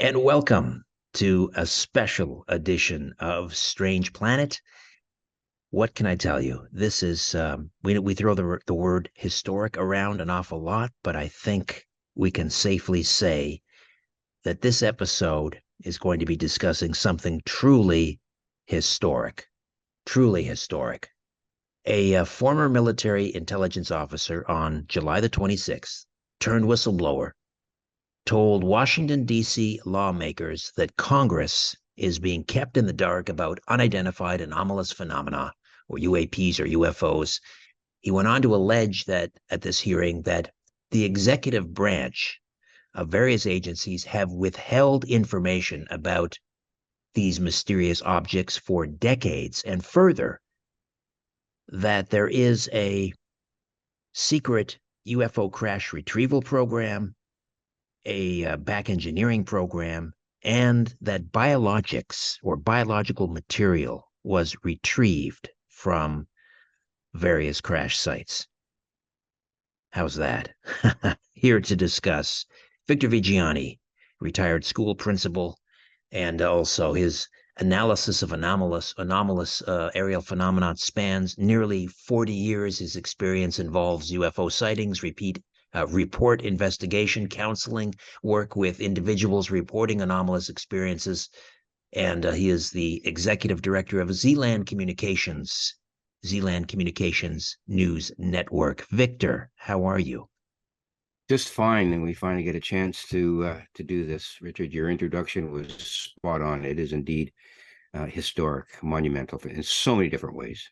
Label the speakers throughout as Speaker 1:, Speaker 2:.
Speaker 1: And welcome to a special edition of Strange Planet. What can I tell you? This is we throw the word historic around an awful lot, but I think we can safely say that this episode is going to be discussing something truly historic. Truly historic. A former military intelligence officer on July the 26th turned whistleblower told Washington, D.C. lawmakers that Congress is being kept in the dark about unidentified anomalous phenomena, or UAPs or UFOs. He went on to allege that at this hearing that the executive branch of various agencies have withheld information about these mysterious objects for decades, and further, that there is a secret UFO crash retrieval program, a back engineering program, and that biologics or biological material was retrieved from various crash sites. How's that? Here to discuss Victor Vigiani, retired school principal, and also his analysis of anomalous aerial phenomena spans nearly 40 years. His experience involves UFO sightings, report investigation, counseling, work with individuals reporting anomalous experiences, and he is the executive director of Zealand Communications News Network. Victor, how are you?
Speaker 2: Just fine, and we finally get a chance to do this. Richard, your introduction was spot on. It is indeed historic, monumental in so many different ways.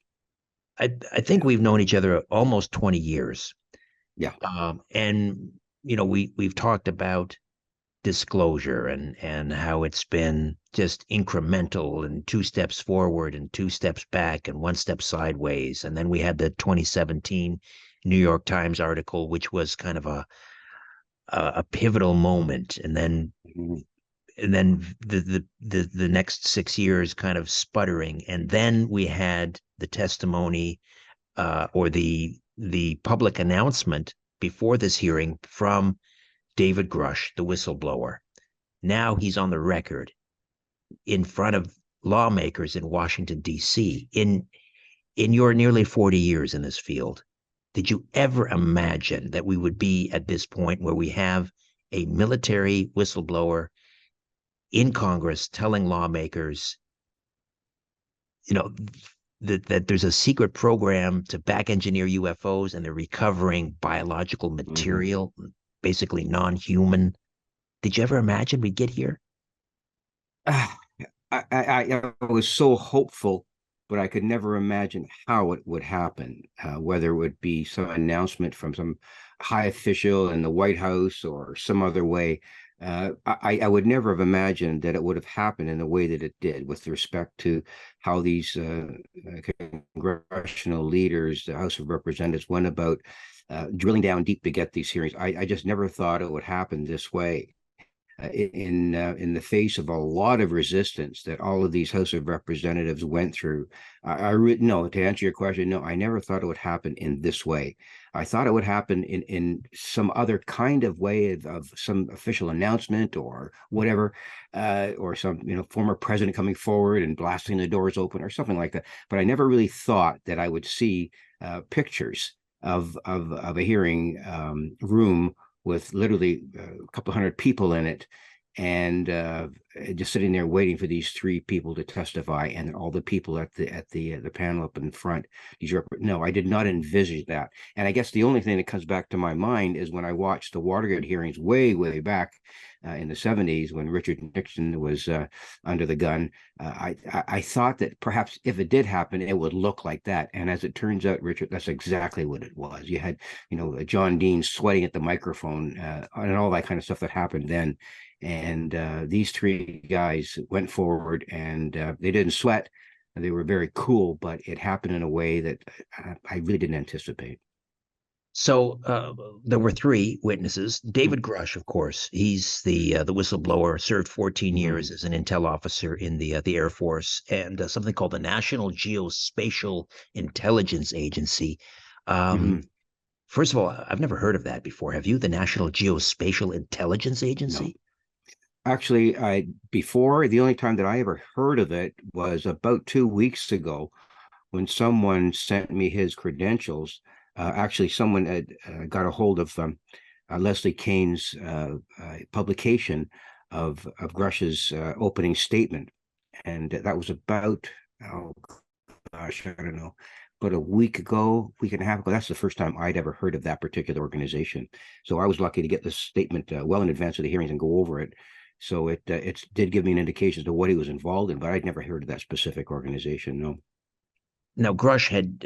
Speaker 1: I think we've known each other almost 20 years.
Speaker 2: Yeah.
Speaker 1: And we've talked about disclosure and how it's been just incremental and two steps forward and two steps back and one step sideways. And then we had the 2017 New York Times article, which was kind of a pivotal moment. And then
Speaker 2: Mhm.
Speaker 1: the next 6 years kind of sputtering. And then we had the testimony or the public announcement before this hearing from David Grush, the whistleblower. Now he's on the record in front of lawmakers in Washington, D.C. In your nearly 40 years in this field, did you ever imagine that we would be at this point where we have a military whistleblower in Congress telling lawmakers, you know, that there's a secret program to back engineer UFOs and they're recovering biological
Speaker 2: Mhm.
Speaker 1: material, basically non-human? Did you ever imagine we'd get here?
Speaker 2: Ah, I was so hopeful, but I could never imagine how it would happen, whether it would be some announcement from some high official in the White House or some other way. I would never have imagined that it would have happened in the way that it did with respect to how these congressional leaders, the House of Representatives, went about drilling down deep to get these hearings. I just never thought it would happen this way in the face of a lot of resistance that all of these House of Representatives went through. No, to answer your question, no, I never thought it would happen in this way. I thought it would happen in some other kind of way of some official announcement or whatever, or some former president coming forward and blasting the doors open or something like that. But I never really thought that I would see pictures of a hearing room with literally a couple hundred people in it, and just sitting there waiting for these three people to testify, and all the people at the panel up in front. No, I did not envisage that. And I guess the only thing that comes back to my mind is when I watched the Watergate hearings way back in the 70s when Richard Nixon was under the gun. I thought that perhaps if it did happen, it would look like that. And as it turns out, Richard, that's exactly what it was. You had, John Dean sweating at the microphone and all that kind of stuff that happened then. And these three guys went forward and they didn't sweat. They were very cool, but it happened in a way that I really didn't anticipate.
Speaker 1: So there were three witnesses. David Grush, of course, he's the whistleblower, served 14
Speaker 2: Mm-hmm.
Speaker 1: years as an intel officer in the Air Force and something called the National Geospatial Intelligence Agency. Um,
Speaker 2: Mm-hmm.
Speaker 1: First of all, I've never heard of that before. Have you? The National Geospatial Intelligence
Speaker 2: No.
Speaker 1: Agency?
Speaker 2: Actually, the only time that I ever heard of it was about 2 weeks ago when someone sent me his credentials. Actually, someone had got a hold of Leslie Kane's publication of Grush's opening statement, and that was about, oh gosh, I don't know, but a week ago, week and a half ago. That's the first time I'd ever heard of that particular organization. So I was lucky to get this statement well in advance of the hearings and go over it. So it did give me an indication as to what he was involved in, but I'd never heard of that specific organization. No.
Speaker 1: Now, Grush had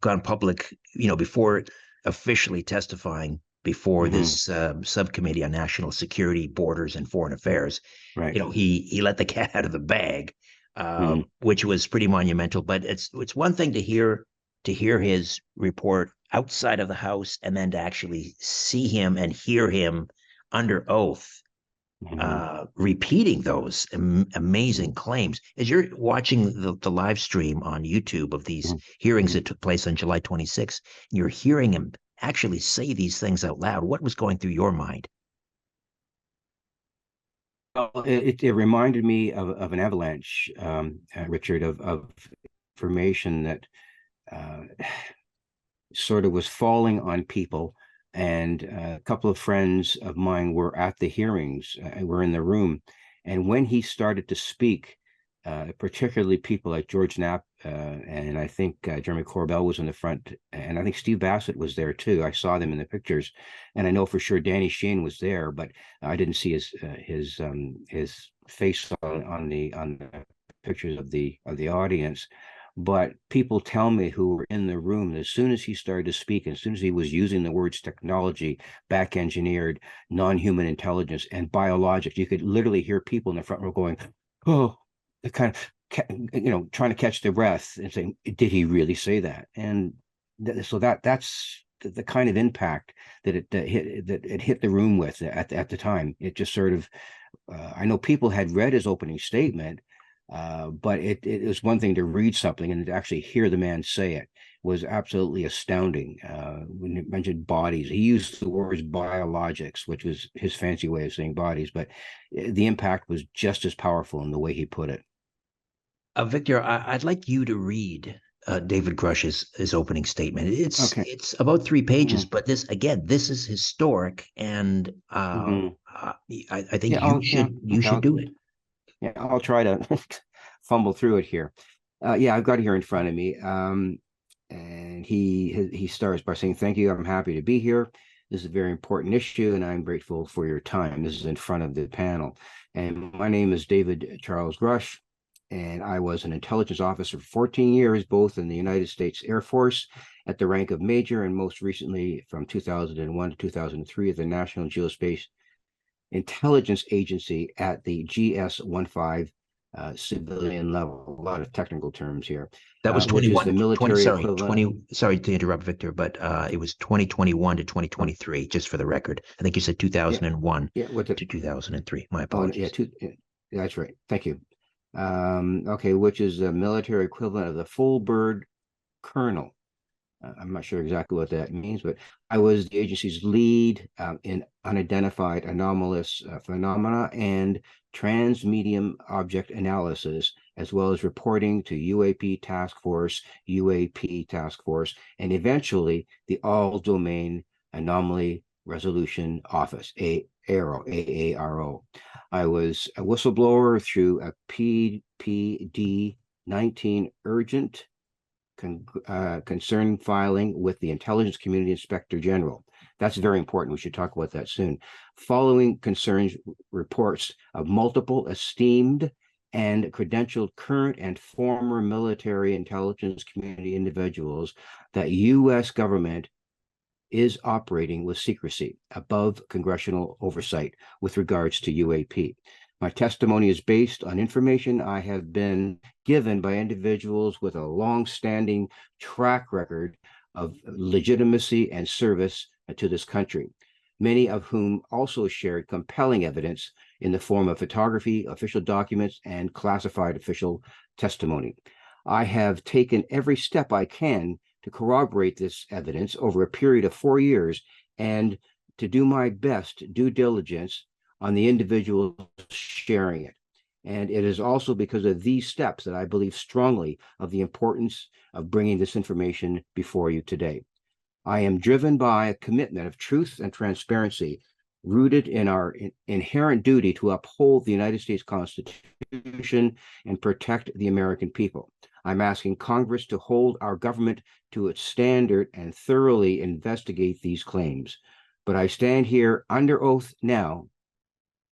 Speaker 1: gone public, before officially testifying before
Speaker 2: Hmm.
Speaker 1: this subcommittee on national security, borders, and foreign affairs.
Speaker 2: Right.
Speaker 1: He let the cat out of the bag,
Speaker 2: Hmm.
Speaker 1: which was pretty monumental. But it's one thing to hear his report outside of the House, and then to actually see him and hear him under oath
Speaker 2: Hmm.
Speaker 1: repeating those amazing
Speaker 2: Hmm.
Speaker 1: claims. As you're watching the live stream on YouTube of these hearings
Speaker 2: Hmm.
Speaker 1: that took place on July 26th, you're hearing him actually say these things out loud. What was going through your mind?
Speaker 2: Well, it reminded me of an avalanche, Richard, of information that uh, sort of was falling on people. And a couple of friends of mine were at the hearings, were in the room. And when he started to speak, particularly people like George Knapp, and I think Jeremy Corbell was in the front, and I think Steve Bassett was there too. I saw them in the pictures, and I know for sure Danny Shane was there, but I didn't see his face on the pictures of the audience. But people tell me who were in the room, as soon as he started to speak, as soon as he was using the words technology, back engineered, non-human intelligence, and biologics, you could literally hear people in the front row going, "Oh," the kind of, trying to catch their breath and saying, "Did he really say that?" And so that's the kind of impact that it hit the room with at the time. It just sort of, I know people had read his opening statement, but it was one thing to read something and to actually hear the man say it was absolutely astounding. When you mentioned bodies, he used the words biologics, which was his fancy way of saying bodies, but the impact was just as powerful in the way he put it.
Speaker 1: Victor, I'd like you to read David Grush's his opening statement. It's
Speaker 2: Okay.
Speaker 1: it's about 3 pages,
Speaker 2: Mm-hmm.
Speaker 1: but this is historic, and
Speaker 2: Mm-hmm.
Speaker 1: I think
Speaker 2: Yeah. Oh, yeah.
Speaker 1: you
Speaker 2: Okay.
Speaker 1: should do it.
Speaker 2: Yeah. I'll try to fumble through it here. Yeah, I've got it here in front of me. And he starts by saying, "Thank you. I'm happy to be here. This is a very important issue, and I'm grateful for your time." This is in front of the panel. And my name is David Charles Grush, and I was an intelligence officer for 14 years, both in the United States Air Force at the rank of major, and most recently from 2001 to 2003 at the National Geospatial Intelligence Agency at the GS-15 civilian level. A lot of technical terms here,
Speaker 1: That was
Speaker 2: which is the
Speaker 1: 20,
Speaker 2: military
Speaker 1: sorry,
Speaker 2: equivalent.
Speaker 1: 20, sorry to interrupt, Victor, but it was 2021 to
Speaker 2: Oh,
Speaker 1: 2023, just for the record. I think you said
Speaker 2: yeah,
Speaker 1: 2001
Speaker 2: yeah. What the?
Speaker 1: to 2003. My
Speaker 2: Oh, yeah.
Speaker 1: apologies.
Speaker 2: Yeah, that's right. Thank you. Okay, which is the military equivalent of the full bird colonel. I'm not sure exactly what that means, but I was the agency's lead in unidentified anomalous phenomena and transmedium object analysis, as well as reporting to UAP Task Force, and eventually the All Domain Anomaly Resolution Office, AARO. I was a whistleblower through a PPD 19 urgent concern filing with the Intelligence Community Inspector General. That's very important. We should talk about that soon. Following concerns reports of multiple esteemed and credentialed current and former military intelligence community individuals that U.S. government is operating with secrecy above congressional oversight with regards to UAP. My testimony is based on information I have been given by individuals with a long-standing track record of legitimacy and service to this country, many of whom also shared compelling evidence in the form of photography, official documents, and classified official testimony. I have taken every step I can to corroborate this evidence over a period of 4 years and to do my best due diligence on the individuals sharing it. And it is also because of these steps that I believe strongly of the importance of bringing this information before you today. I am driven by a commitment of truth and transparency rooted in our inherent duty to uphold the United States Constitution and protect the American people. I'm asking Congress to hold our government to its standard and thoroughly investigate these claims. But I stand here under oath now.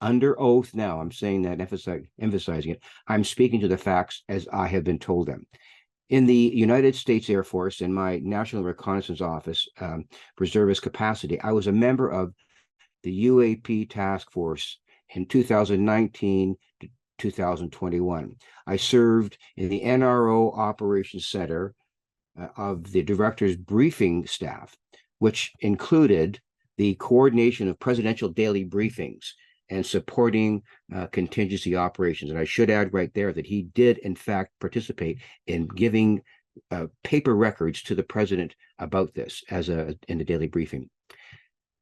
Speaker 2: Under oath now, I'm saying that, emphasizing it. I'm speaking to the facts as I have been told them. In the United States Air Force, in my National Reconnaissance Office, reservist capacity, I was a member of the UAP Task Force in 2019 to 2021. I served in the NRO Operations Center of the Director's Briefing Staff, which included the coordination of presidential daily briefings and supporting contingency operations. And I should add right there that he did, in fact, participate in giving paper records to the president about this in the daily briefing.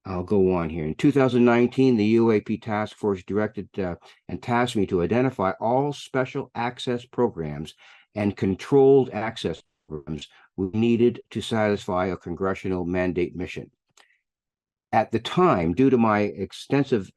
Speaker 2: I'll go on here. In 2019, the UAP Task Force directed and tasked me to identify all special access programs and controlled access programs we needed to satisfy a congressional mandate mission. At the time, due to my extensive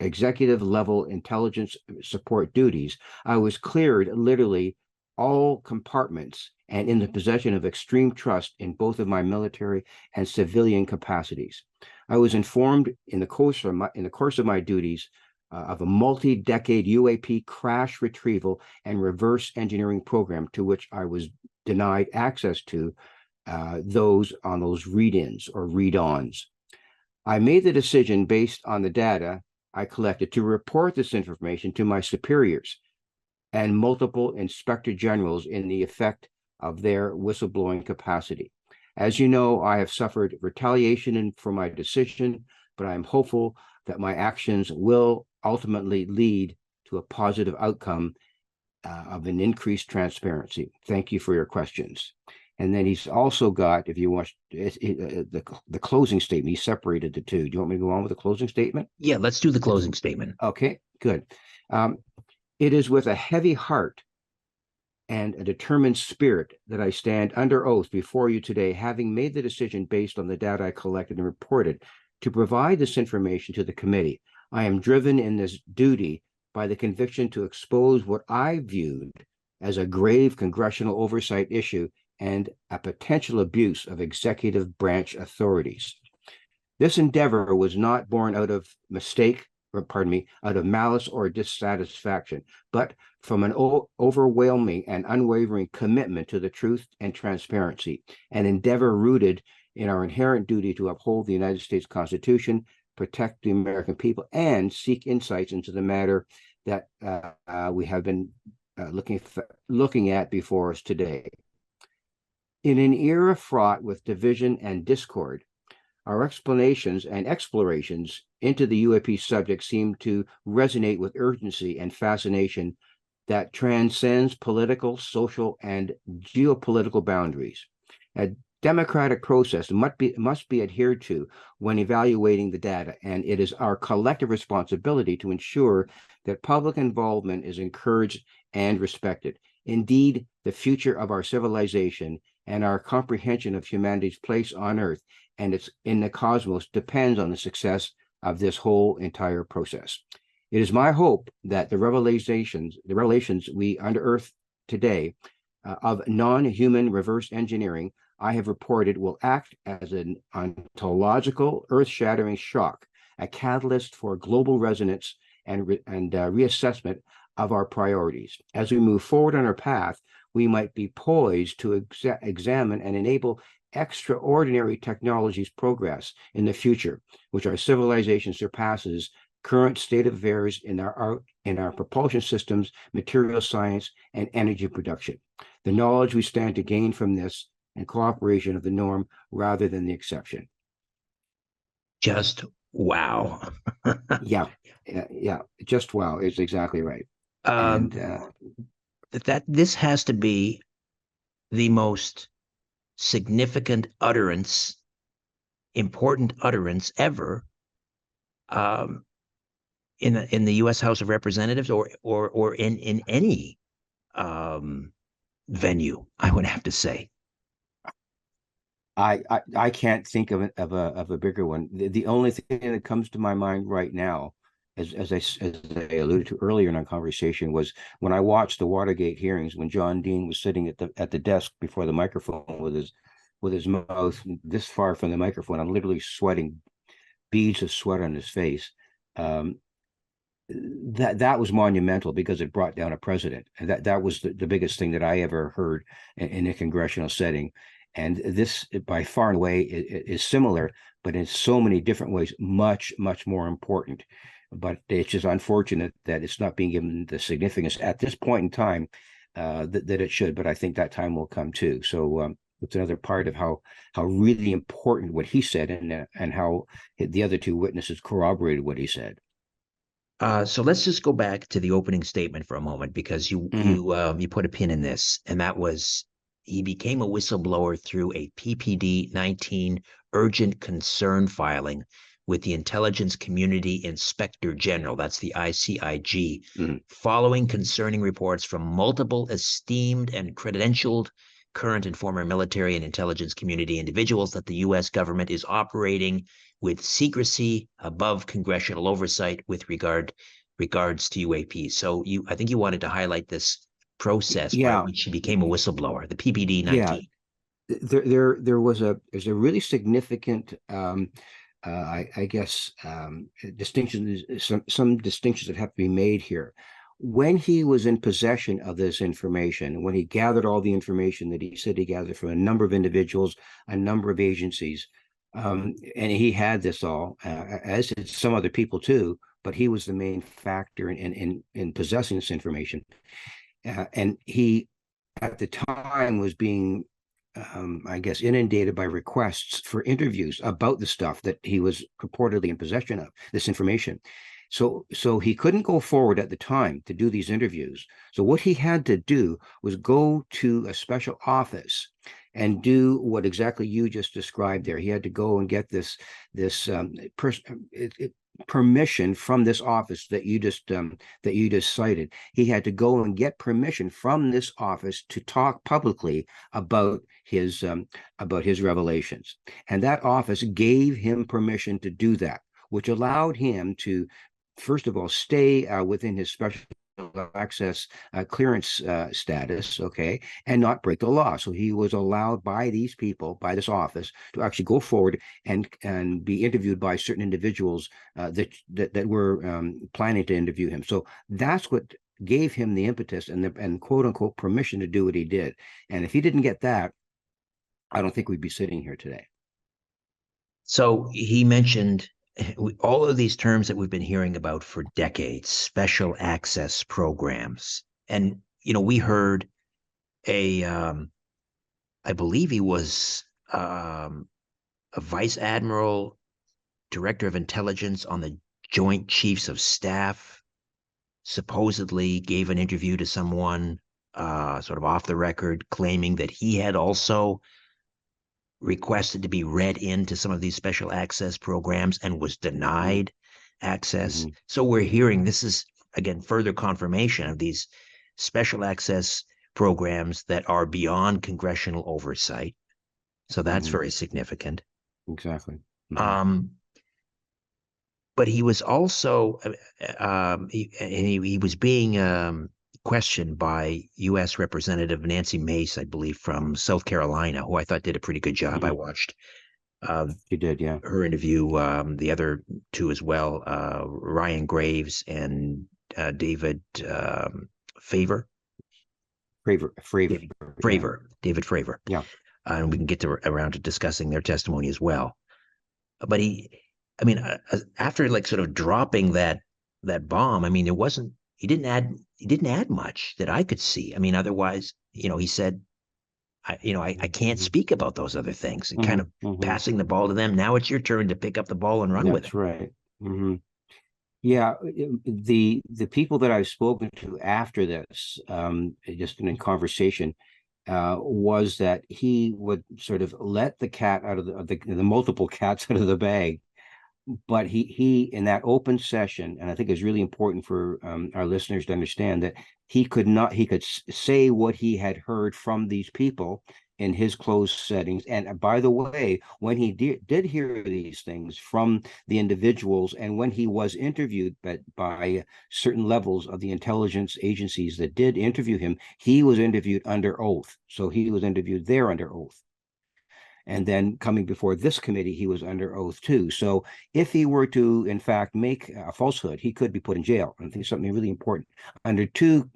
Speaker 2: executive level intelligence support duties, I was cleared literally all compartments and in the possession of extreme trust in both of my military and civilian capacities. I was informed in the course of my duties of a multi-decade UAP crash retrieval and reverse engineering program to which I was denied access to those read-ins or read-ons. I made the decision based on the data I collected to report this information to my superiors and multiple inspector generals in the effect of their whistleblowing capacity. As you know, I have suffered retaliation for my decision, but I am hopeful that my actions will ultimately lead to a positive outcome of an increased transparency. Thank you for your questions. And then he's also got, if you want, the closing statement. He separated the two. Do you want me to go on with the closing statement?
Speaker 1: Yeah, let's do the closing statement.
Speaker 2: Okay, good. It is with a heavy heart and a determined spirit that I stand under oath before you today, having made the decision based on the data I collected and reported to provide this information to the committee. I am driven in this duty by the conviction to expose what I viewed as a grave congressional oversight issue and a potential abuse of executive branch authorities. This endeavor was not born out of out of malice or dissatisfaction, but from an overwhelming and unwavering commitment to the truth and transparency, an endeavor rooted in our inherent duty to uphold the United States Constitution, protect the American people, and seek insights into the matter that we have been looking at before us today. In an era fraught with division and discord, our explanations and explorations into the UAP subject seem to resonate with urgency and fascination that transcends political, social, and geopolitical boundaries. A democratic process must be adhered to when evaluating the data, and it is our collective responsibility to ensure that public involvement is encouraged and respected. Indeed, the future of our civilization and our comprehension of humanity's place on Earth and its in the cosmos depends on the success of this whole entire process. It is my hope that the revelations we unearth today of non-human reverse engineering I have reported will act as an ontological, earth-shattering shock, a catalyst for global resonance and reassessment of our priorities. As we move forward on our path, we might be poised to examine and enable extraordinary technologies progress in the future, which our civilization surpasses current state of affairs in our propulsion systems, material science, and energy production. The knowledge we stand to gain from this and cooperation of the norm rather than the exception.
Speaker 1: Just wow.
Speaker 2: Yeah, just wow is exactly right.
Speaker 1: That this has to be the most significant utterance, important utterance ever in the U.S. House of Representatives, or in any venue, I would have to say.
Speaker 2: I can't think of a bigger one. The only thing that comes to my mind right now, as I alluded to earlier in our conversation, was when I watched the Watergate hearings, when John Dean was sitting at the desk before the microphone with his mouth this far from the microphone, I'm literally sweating beads of sweat on his face. Um, that was monumental because it brought down a president, and that was the biggest thing that I ever heard in a congressional setting. And this, by far and away, is similar, but in so many different ways, much more important. But it's just unfortunate that it's not being given the significance at this point in time that it should. But I think that time will come too. So it's another part of how really important what he said, and how the other two witnesses corroborated what he said.
Speaker 1: So let's just go back to the opening statement for a moment, because
Speaker 2: Mhm.
Speaker 1: you put a pin in this, and that was he became a whistleblower through a PPD 19 urgent concern filing with the Intelligence Community Inspector General, that's the ICIG,
Speaker 2: Mhm.
Speaker 1: following concerning reports from multiple esteemed and credentialed current and former military and intelligence community individuals that the U.S. government is operating with secrecy above congressional oversight with regards to UAPs. So I think you wanted to highlight this process by
Speaker 2: Yeah,
Speaker 1: which he became a whistleblower, the PPD
Speaker 2: yeah.
Speaker 1: 19.
Speaker 2: There's a really significant, I guess, distinction. Some distinctions that have to be made here. When he was in possession of this information, when he gathered all the information that he said he gathered from a number of individuals, a number of agencies, and he had this all, as did some other people too, but he was the main factor in possessing this information. And he, at the time, was being, I guess, inundated by requests for interviews about the stuff that he was purportedly in possession of, this information. So he couldn't go forward at the time to do these interviews. So what he had to do was go to a special office and do what exactly you just described there. He had to go and get this permission from this office that you just cited. He had to go and get permission from this office to talk publicly about his revelations, and that office gave him permission to do that, which allowed him to, first of all, stay within his special access clearance status, okay, and not break the law. So he was allowed by these people, by this office, to actually go forward and be interviewed by certain individuals that were planning to interview him. So that's what gave him the impetus and quote unquote permission to do what he did. And if he didn't get that, I don't think we'd be sitting here today.
Speaker 1: So he mentioned all of these terms that we've been hearing about for decades, special access programs. And, we heard I believe he was a vice admiral, director of intelligence on the Joint Chiefs of Staff, supposedly gave an interview to someone sort of off the record, claiming that he had also requested to be read into some of these special access programs and was
Speaker 2: Mm-hmm.
Speaker 1: denied access.
Speaker 2: Mm-hmm.
Speaker 1: So we're hearing this is, again, further confirmation of these special access programs that are beyond congressional oversight. So that's
Speaker 2: Mm-hmm.
Speaker 1: very significant.
Speaker 2: Exactly. Mm-hmm.
Speaker 1: Um, but he was also, he was being questioned by U.S. Representative Nancy Mace, I believe, from South Carolina, who I thought did a pretty good job. I
Speaker 2: Mm-hmm.
Speaker 1: watched uh,
Speaker 2: He did, yeah.
Speaker 1: her interview, the other two as well, Ryan Graves and David Favor.
Speaker 2: Fravor, yeah,
Speaker 1: David Fravor.
Speaker 2: yeah.
Speaker 1: And we can get around to discussing their testimony as well. But I mean, after like sort of dropping that bomb, I mean, he didn't add much that I could see. I mean, otherwise, he said, I can't
Speaker 2: Mm-hmm.
Speaker 1: speak about those other things, and kind
Speaker 2: Mm-hmm.
Speaker 1: of
Speaker 2: Mm-hmm.
Speaker 1: passing the ball to them. Now it's your turn to pick up the ball and run with it.
Speaker 2: That's right. Mm-hmm. Yeah, the people that I've spoken to after this, just in conversation, was that he would sort of let the cat out of the multiple cats out of the bag but he in that open session, and I think it's really important for our listeners to understand that he could say what he had heard from these people in his closed settings. And by the way, when he did hear these things from the individuals, and when he was interviewed by certain levels of the intelligence agencies that did interview him, he was interviewed under oath. So he was interviewed there under oath. And then coming before this committee, he was under oath too. So if he were to, in fact, make a falsehood, he could be put in jail. I think something really important under two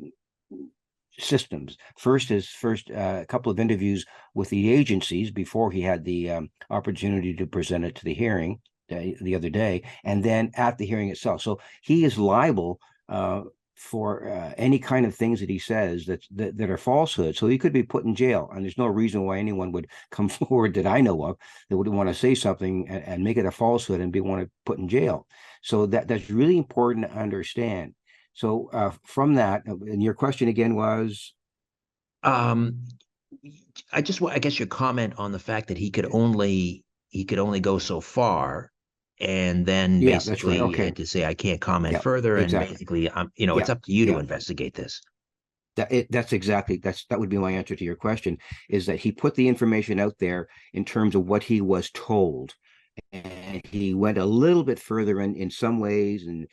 Speaker 2: systems. First is a couple of interviews with the agencies before he had the opportunity to present it to the hearing the other day, and then at the hearing itself. So he is liable for any kind of things that he says that are falsehoods. So he could be put in jail, and there's no reason why anyone would come forward that I know of that would want to say something and make it a falsehood and be want to put in jail. So that's really important to understand. So from that, and your question again was,
Speaker 1: Um, I guess your comment on the fact that he could only go so far, and then
Speaker 2: yeah, that's right.
Speaker 1: basically
Speaker 2: Okay,
Speaker 1: had to say I can't comment
Speaker 2: yeah,
Speaker 1: further, and
Speaker 2: exactly.
Speaker 1: basically it's
Speaker 2: Yeah,
Speaker 1: up to you to
Speaker 2: yeah.
Speaker 1: investigate this.
Speaker 2: That's exactly that would be my answer to your question, is that he put the information out there in terms of what he was told, and he went a little bit further in some ways, and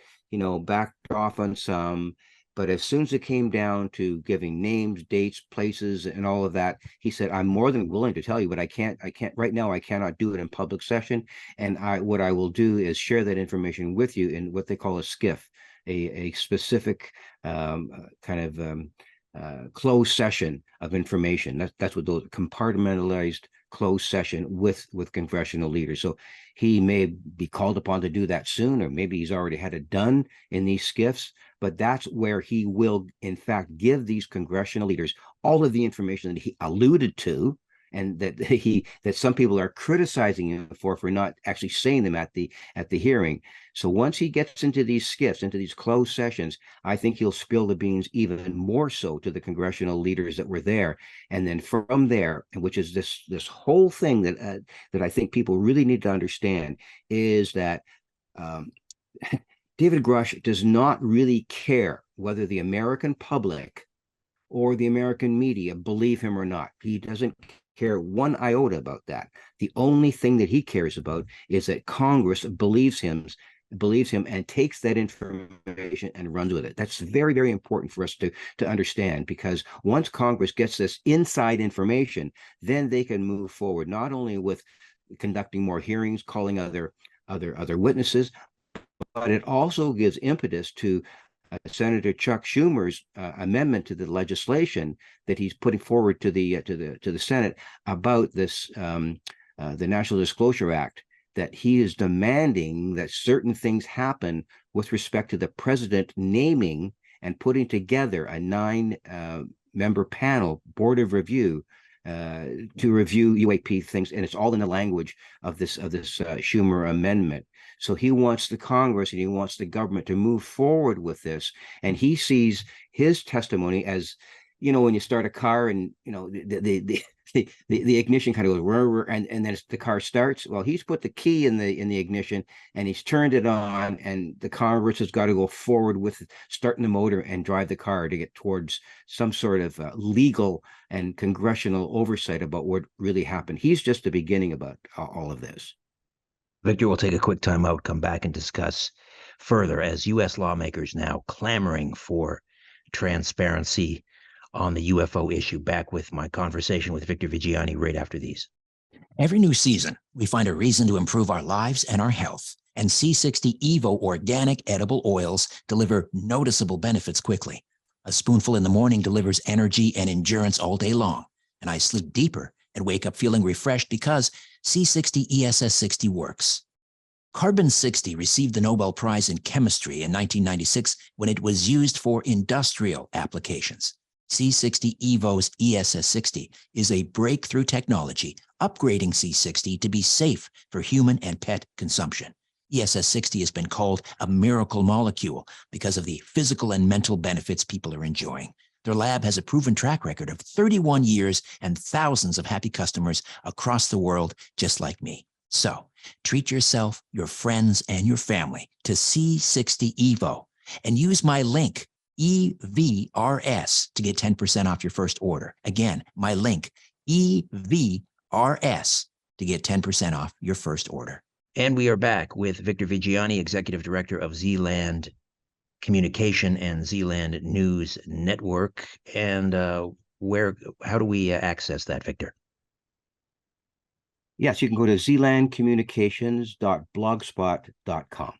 Speaker 2: backed off on some. But as soon as it came down to giving names, dates, places, and all of that, he said, I'm more than willing to tell you, but I can't right now. I cannot do it in public session. And what I will do is share that information with you in what they call a skiff, a specific kind of closed session of information. That's what those compartmentalized closed session with congressional leaders. So he may be called upon to do that soon, or maybe he's already had it done in these skiffs. But that's where he will, in fact, give these congressional leaders all of the information that he alluded to, and that some people are criticizing him for not actually saying them at the hearing. So once he gets into these skiffs, into these closed sessions, I think he'll spill the beans even more so to the congressional leaders that were there. And then from there, which is this whole thing that I think people really need to understand, is that um, David Grush does not really care whether the American public or the American media believe him or not. He doesn't care one iota about that. The only thing that he cares about is that Congress believes him and takes that information and runs with it. That's very, very important for us to understand, because once Congress gets this inside information, then they can move forward, not only with conducting more hearings, calling other witnesses, but it also gives impetus to Senator Chuck Schumer's amendment to the legislation that he's putting forward to the Senate about this the National Disclosure Act, that he is demanding that certain things happen with respect to the president naming and putting together a 9-member panel board of review to review UAP things, and it's all in the language of this Schumer amendment. So he wants the Congress and he wants the government to move forward with this, and he sees his testimony as, when you start a car and the ignition kind of goes and then the car starts. Well, he's put the key in the ignition and he's turned it on, and the Congress has got to go forward with starting the motor and drive the car to get towards some sort of legal and congressional oversight about what really happened. He's just the beginning about all of this.
Speaker 1: Victor, we'll take a quick time out, come back and discuss further as U.S. lawmakers now clamoring for transparency on the UFO issue. Back with my conversation with Victor Viggiani right after these.
Speaker 3: Every new season, we find a reason to improve our lives and our health. And C60 Evo organic edible oils deliver noticeable benefits quickly. A spoonful in the morning delivers energy and endurance all day long. And I sleep deeper and wake up feeling refreshed because C60 ESS60 works. Carbon 60 received the Nobel Prize in Chemistry in 1996 when it was used for industrial applications. C60 Evo's ESS60 is a breakthrough technology, upgrading C60 to be safe for human and pet consumption. ESS60 has been called a miracle molecule because of the physical and mental benefits people are enjoying. Their lab has a proven track record of 31 years and thousands of happy customers across the world, just like me. So treat yourself, your friends, and your family to C60 Evo and use my link EVRS to get 10% off your first order. Again, my link EVRS to get 10% off your first order.
Speaker 1: And we are back with Victor Viggiani, Executive Director of Zealand Communication and Zealand News Network. And how do we access that, Victor?
Speaker 2: Yes, you can go to zealandcommunications.blogspot.com.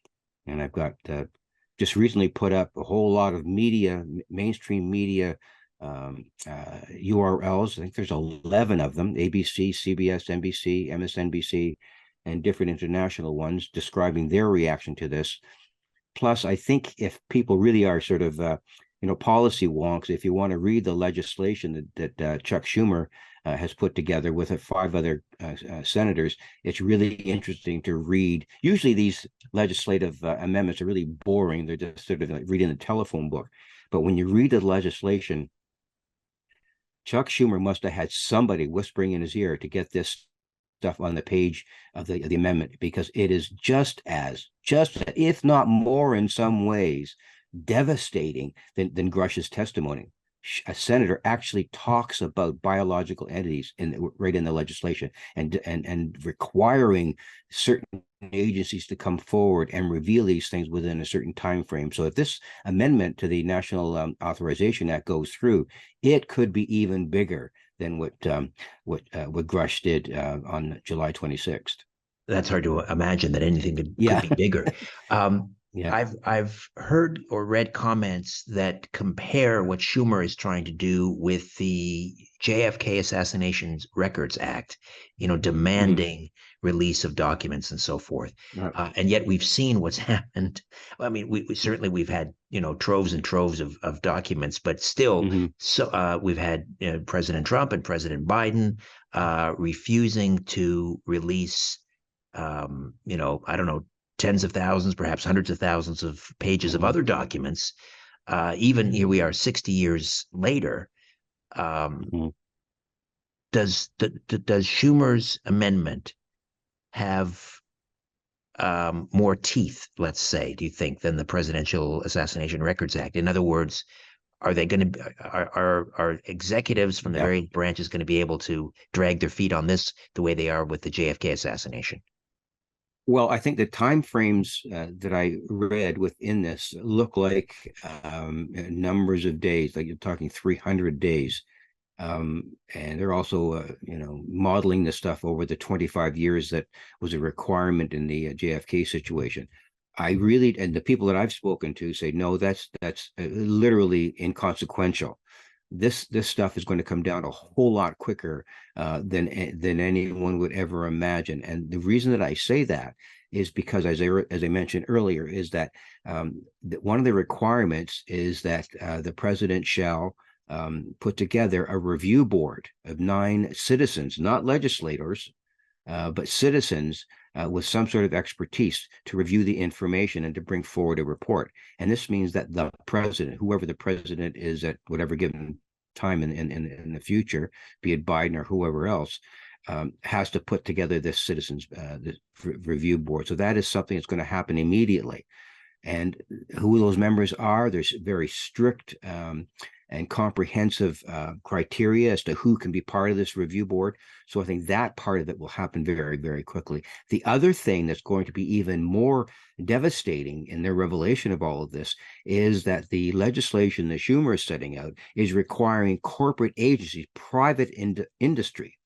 Speaker 2: And I've got just recently put up a whole lot of media, mainstream media URLs. I think there's 11 of them: ABC, CBS, NBC, MSNBC, and different international ones describing their reaction to this. Plus, I think if people really are sort of, policy wonks, if you want to read the legislation that Chuck Schumer has put together with 5 other senators, it's really interesting to read. Usually these legislative amendments are really boring. They're just sort of like reading a telephone book. But when you read the legislation, Chuck Schumer must have had somebody whispering in his ear to get this stuff on the page of the amendment, because it is just if not more in some ways devastating than Grush's testimony. A senator actually talks about biological entities right in the legislation, and requiring certain agencies to come forward and reveal these things within a certain time frame. So if this amendment to the National Authorization Act goes through, it could be even bigger than what Grush did on July 26th.
Speaker 1: That's hard to imagine that anything could be bigger.
Speaker 2: Yeah.
Speaker 1: I've heard or read comments that compare what Schumer is trying to do with the JFK Assassination Records Act, demanding release of documents and so forth. And yet we've seen what's happened. I mean, we've had, troves and troves of documents, but still, so we've had President Trump and President Biden refusing to release, I don't know, tens of thousands, perhaps hundreds of thousands of pages of other documents. Even here we are 60 years later. Does Schumer's amendment have more teeth, let's say, do you think, than the Presidential Assassination Records Act? In other words, are they going to are executives from the various branches going to be able to drag their feet on this the way they are with the JFK assassination?
Speaker 2: Well, I think the time frames that I read within this look like numbers of days, like you're talking 300 days. And they're also, modeling the stuff over the 25 years that was a requirement in the JFK situation. I really, and the people that I've spoken to say, no, that's literally inconsequential. This stuff is going to come down a whole lot quicker than anyone would ever imagine. And the reason that I say that is because, as I mentioned earlier, is that one of the requirements is that the president shall put together a review board of 9 citizens, not legislators, but citizens with some sort of expertise to review the information and to bring forward a report. And this means that the president, whoever the president is at whatever given time in the future, be it Biden or whoever else, has to put together this citizens this review board. So that is something that's going to happen immediately. And who those members are, there's very strict and comprehensive criteria as to who can be part of this review board. So I think that part of it will happen very, very quickly. The other thing that's going to be even more devastating in their revelation of all of this is that the legislation that Schumer is setting out is requiring corporate agencies, private industry,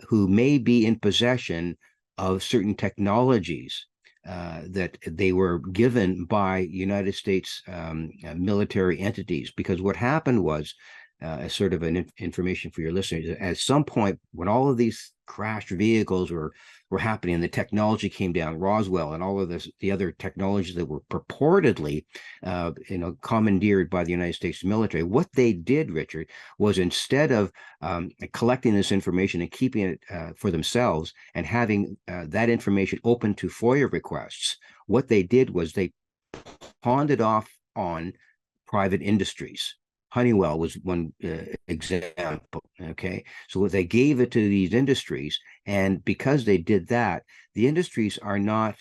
Speaker 2: who may be in possession of certain technologies that they were given by United States military entities. Because what happened was, as sort of an information for your listeners, at some point when all of these crashed vehicles were happening and the technology came down, Roswell and all of the other technologies that were purportedly commandeered by the United States military, what they did, Richard, was instead of collecting this information and keeping it for themselves and having that information open to FOIA requests, what they did was they pawned it off on private industries. Honeywell was one example. Okay, so they gave it to these industries, and because they did that, the industries are not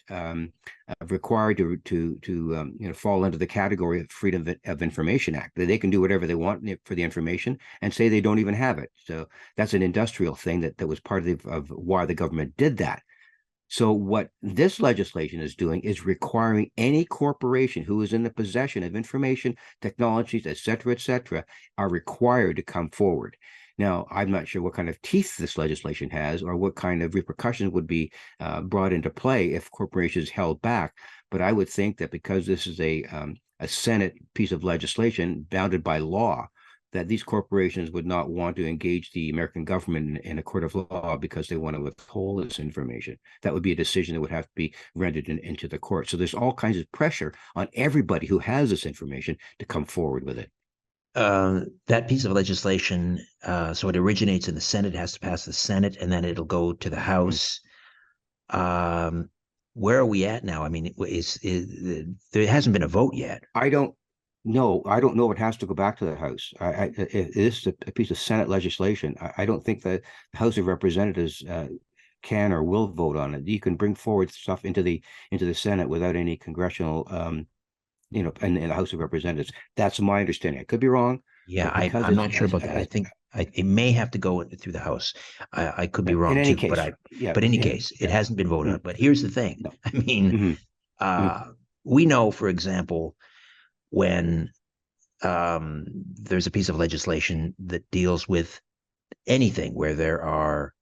Speaker 2: required to fall under the category of Freedom of Information Act. They can do whatever they want for the information and say they don't even have it. So that's an industrial thing that was part of why the government did that. So what this legislation is doing is requiring any corporation who is in the possession of information, technologies, et cetera, are required to come forward. Now, I'm not sure what kind of teeth this legislation has or what kind of repercussions would be brought into play if corporations held back. But I would think that because this is a Senate piece of legislation bounded by law, that these corporations would not want to engage the American government in a court of law because they want to withhold this information. That would be a decision that would have to be rendered into the court. So there's all kinds of pressure on everybody who has this information to come forward with it.
Speaker 1: That piece of legislation, so it originates in the Senate, has to pass the Senate, and then it'll go to the House. Where are we at now? I mean, there hasn't been a vote yet.
Speaker 2: I don't know. It has to go back to the House. It is a piece of Senate legislation. I don't think the House of Representatives can or will vote on it. You can bring forward stuff into the Senate without any congressional in the House of Representatives. That's my understanding. I could be wrong.
Speaker 1: Yeah, I'm not sure about that. I think it may have to go through the House. I could be wrong too, but in any case, it hasn't been voted on. But here's the thing.
Speaker 2: No.
Speaker 1: I mean, we know, for example, when there's a piece of legislation that deals with anything where there are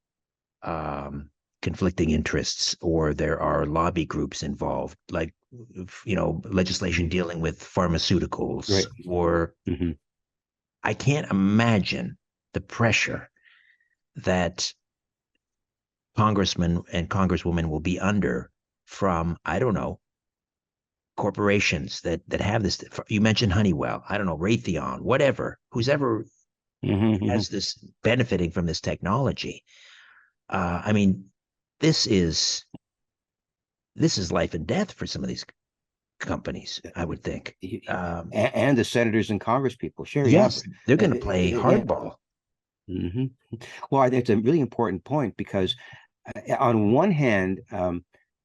Speaker 1: conflicting interests or there are lobby groups involved, like legislation dealing with pharmaceuticals,
Speaker 2: right.
Speaker 1: Or I can't imagine the pressure that congressmen and congresswomen will be under from, I don't know, corporations that have this. You mentioned Honeywell, I don't know, Raytheon, whatever, who's ever has this benefiting from this technology. I mean, this is life and death for some of these companies, I would think.
Speaker 2: And the senators and Congress people, sure.
Speaker 1: Yes, they're going to play hardball.
Speaker 2: Well, I think it's a really important point because on one hand,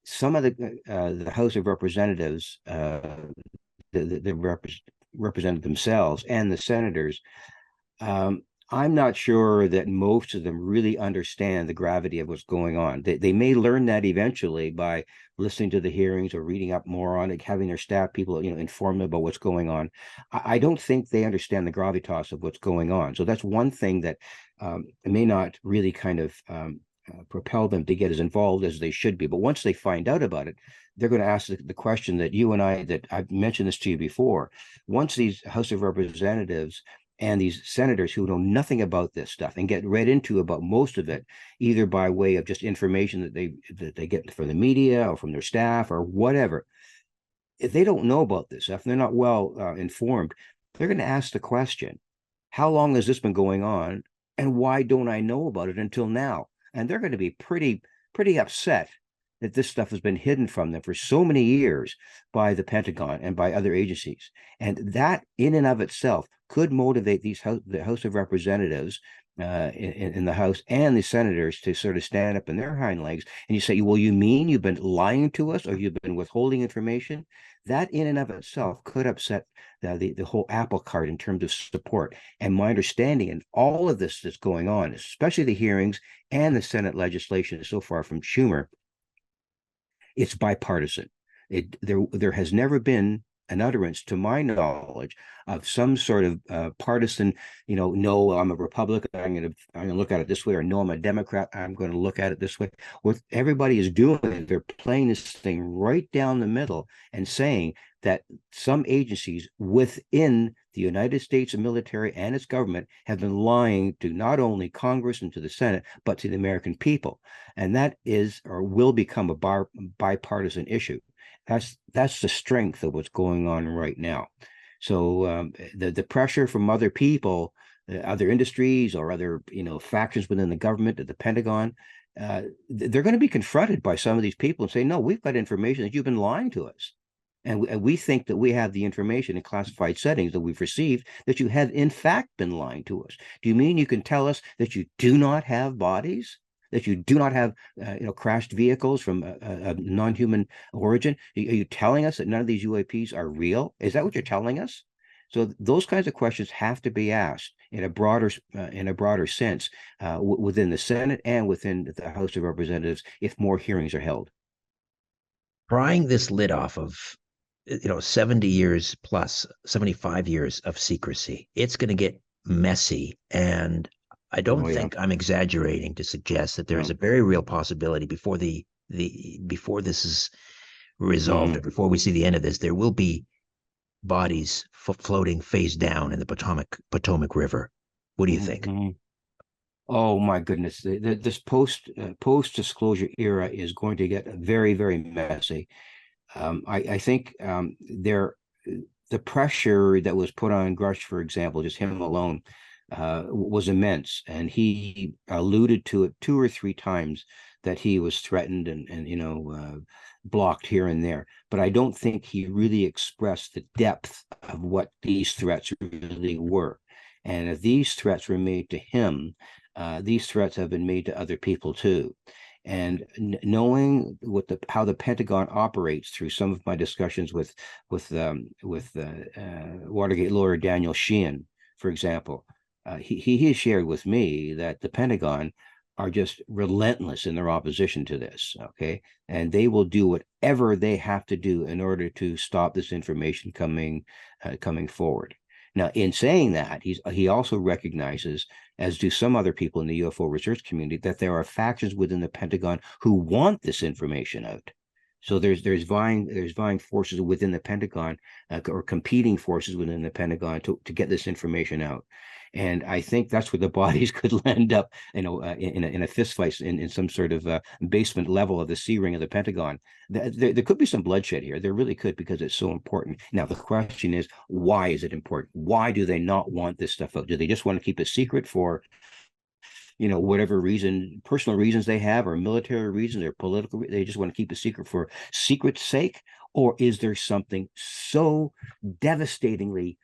Speaker 2: some of the House of Representatives represent themselves and the senators. I'm not sure that most of them really understand the gravity of what's going on. They may learn that eventually by listening to the hearings or reading up more on it, having their staff people, inform them about what's going on. I don't think they understand the gravitas of what's going on. So that's one thing that may not really kind of propel them to get as involved as they should be. But once they find out about it, they're going to ask the question that that I've mentioned this to you before. Once these House of Representatives and these senators who know nothing about this stuff and get read into about most of it, either by way of just information that they get from the media or from their staff or whatever, if they don't know about this stuff, they're not well informed, they're going to ask the question, how long has this been going on and why don't I know about it until now? And they're going to be pretty upset that this stuff has been hidden from them for so many years by the Pentagon and by other agencies. And that in and of itself could motivate the House of Representatives in the House and the senators to sort of stand up in their hind legs. And you say, well, you mean you've been lying to us or you've been withholding information? That in and of itself could upset the whole apple cart in terms of support. And my understanding in all of this that's going on, especially the hearings and the Senate legislation so far from Schumer, it's bipartisan. There has never been an utterance, to my knowledge, of some sort of partisan, no, I'm a Republican, I'm going to look at it this way, or no, I'm a Democrat, I'm going to look at it this way. What everybody is doing, they're playing this thing right down the middle and saying that some agencies within the United States military and its government have been lying to not only Congress and to the Senate, but to the American people. And that is or will become a bipartisan issue. That's the strength of what's going on right now. So the pressure from other people, other industries, or other factions within the government, at the Pentagon, they're going to be confronted by some of these people and say, no, we've got information that you've been lying to us. And we think that we have the information in classified settings that we've received, that you have in fact been lying to us. Do you mean you can tell us that you do not have bodies? That you do not have, crashed vehicles from a non-human origin? Are you telling us that none of these UAPs are real? Is that what you're telling us? So those kinds of questions have to be asked in a broader sense within the Senate and within the House of Representatives if more hearings are held.
Speaker 1: Prying this lid off of 70 years plus 75 years of secrecy, it's going to get messy. And I don't
Speaker 2: Oh, yeah.
Speaker 1: think I'm exaggerating to suggest that there is
Speaker 2: No.
Speaker 1: a very real possibility before before this is resolved, or before we see the end of this, there will be bodies floating face down in the Potomac River. What do you think?
Speaker 2: Oh my goodness, this post disclosure era is going to get very, very messy. I think the pressure that was put on Grush, for example, just him alone, was immense, and he alluded to it 2 or 3 times that he was threatened and blocked here and there. But I don't think he really expressed the depth of what these threats really were. And if these threats were made to him, these threats have been made to other people too. And knowing how the Pentagon operates through some of my discussions with Watergate lawyer Daniel Sheehan, for example, he has shared with me that the Pentagon are just relentless in their opposition to this. Okay, and they will do whatever they have to do in order to stop this information coming forward. Now, in saying that, he also recognizes, as do some other people in the UFO research community, that there are factions within the Pentagon who want this information out. So there's vying forces within the Pentagon, or competing forces within the Pentagon to get this information out. And I think that's where the bodies could end up, in a fist fight in some sort of basement level of the C ring of the Pentagon. There could be some bloodshed here. There really could, because it's so important. Now, the question is, why is it important? Why do they not want this stuff out? Do they just want to keep it secret for, whatever reason, personal reasons they have, or military reasons, or political? They just want to keep it secret for secret's sake? Or is there something so devastatingly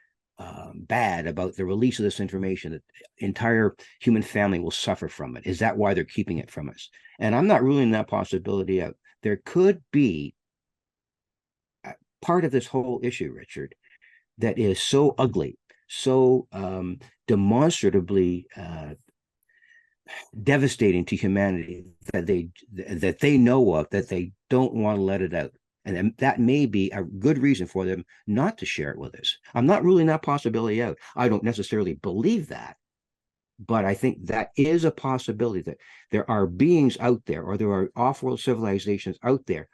Speaker 2: bad about the release of this information that the entire human family will suffer from it? Is that why they're keeping it from us? And I'm not ruling that possibility out. There could be part of this whole issue, Richard, that is so ugly, so demonstratively devastating to humanity, that they know of, that they don't want to let it out. And that may be a good reason for them not to share it with us. I'm not ruling that possibility out. I don't necessarily believe that, but I think that is a possibility, that there are beings out there, or there are off-world civilizations out there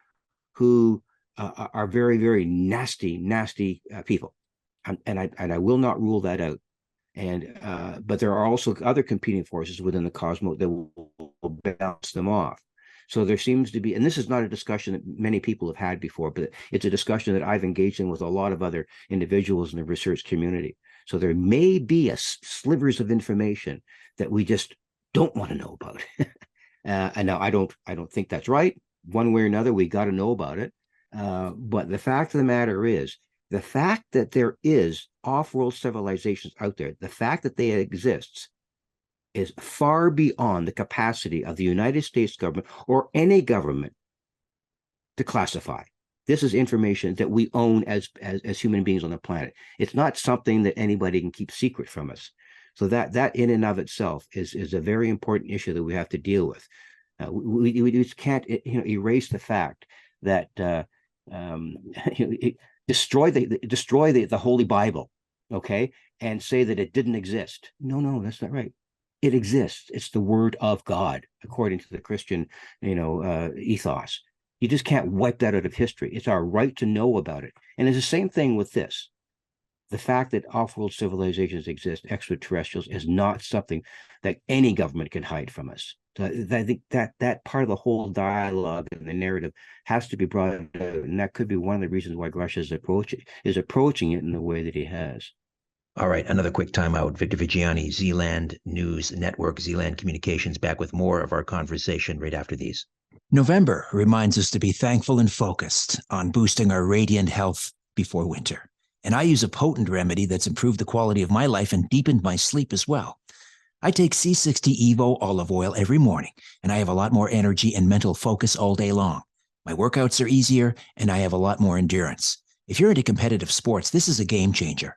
Speaker 2: who are very, very nasty people. And I will not rule that out. And but there are also other competing forces within the cosmos that will balance them off. So there seems to be, and this is not a discussion that many people have had before, but it's a discussion that I've engaged in with a lot of other individuals in the research community. So there may be slivers of information that we just don't want to know about. And now I don't think that's right. One way or another, we got to know about it. But the fact of the matter is, the fact that there is off-world civilizations out there, the fact that they exist, is far beyond the capacity of the United States government or any government to classify. This is information that we own as human beings on the planet. It's not something that anybody can keep secret from us. So that in and of itself is a very important issue that we have to deal with. We just can't erase the fact that destroy the Holy Bible, okay, and say that it didn't exist. No, that's not right. It exists. It's the word of God, according to the Christian, ethos. You just can't wipe that out of history. It's our right to know about it. And it's the same thing with this. The fact that off-world civilizations exist, extraterrestrials, is not something that any government can hide from us. So I think that part of the whole dialogue and the narrative has to be brought out, and that could be one of the reasons why Grush is approaching it in the way that he has.
Speaker 1: All right, another quick timeout. Victor Vigiani, Zealand News Network, Zealand Communications, back with more of our conversation right after these.
Speaker 3: November reminds us to be thankful and focused on boosting our radiant health before winter. And I use a potent remedy that's improved the quality of my life and deepened my sleep as well. I take C60 Evo olive oil every morning, and I have a lot more energy and mental focus all day long. My workouts are easier, and I have a lot more endurance. If you're into competitive sports, this is a game changer.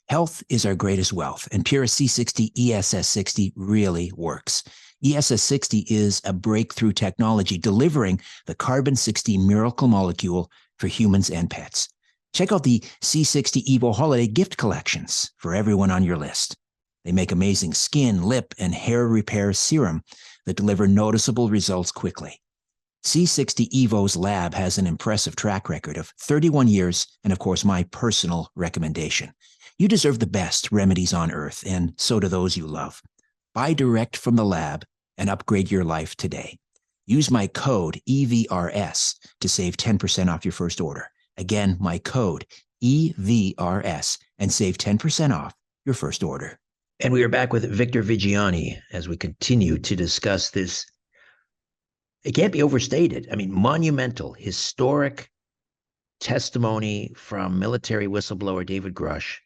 Speaker 3: Health is our greatest wealth, and Pura C60 ESS60 really works. ESS60 is a breakthrough technology delivering the carbon-60 miracle molecule for humans and pets. Check out the C60 Evo holiday gift collections for everyone on your list. They make amazing skin, lip, and hair repair serum that deliver noticeable results quickly. C60 Evo's lab has an impressive track record of 31 years and, of course, my personal recommendation. You deserve the best remedies on earth, and so do those you love. Buy direct from the lab and upgrade your life today. Use my code EVRS to save 10% off your first order. Again, my code EVRS and save 10% off your first order.
Speaker 1: And we are back with Victor Viggiani as we continue to discuss this. It can't be overstated. I mean, monumental, historic testimony from military whistleblower David Grush,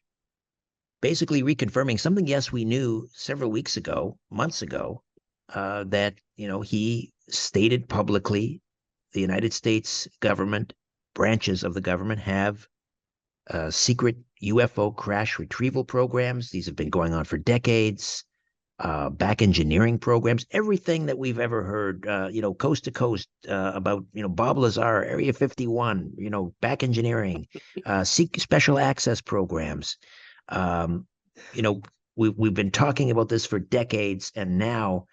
Speaker 1: basically reconfirming something, yes, we knew several weeks ago, months ago, that, he stated publicly the United States government, branches of the government have secret UFO crash retrieval programs. These have been going on for decades. Back engineering programs, everything that we've ever heard, coast to coast about, Bob Lazar, Area 51, back engineering, special access programs. We've been talking about this for decades, and now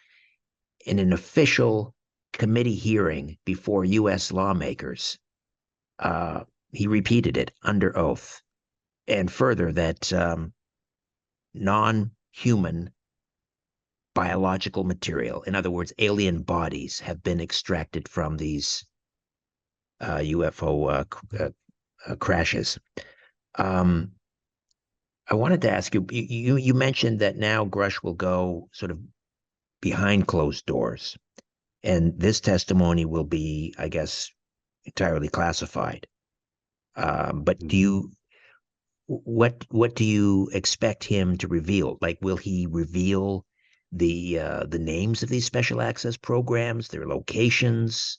Speaker 1: in an official committee hearing before U.S. lawmakers, he repeated it under oath, and further that non-human biological material, in other words, alien bodies, have been extracted from these UFO crashes. I wanted to ask you, you mentioned that now Grush will go sort of behind closed doors, and this testimony will be, I guess, entirely classified. But what do you expect him to reveal? Like, will he reveal the names of these special access programs, their locations,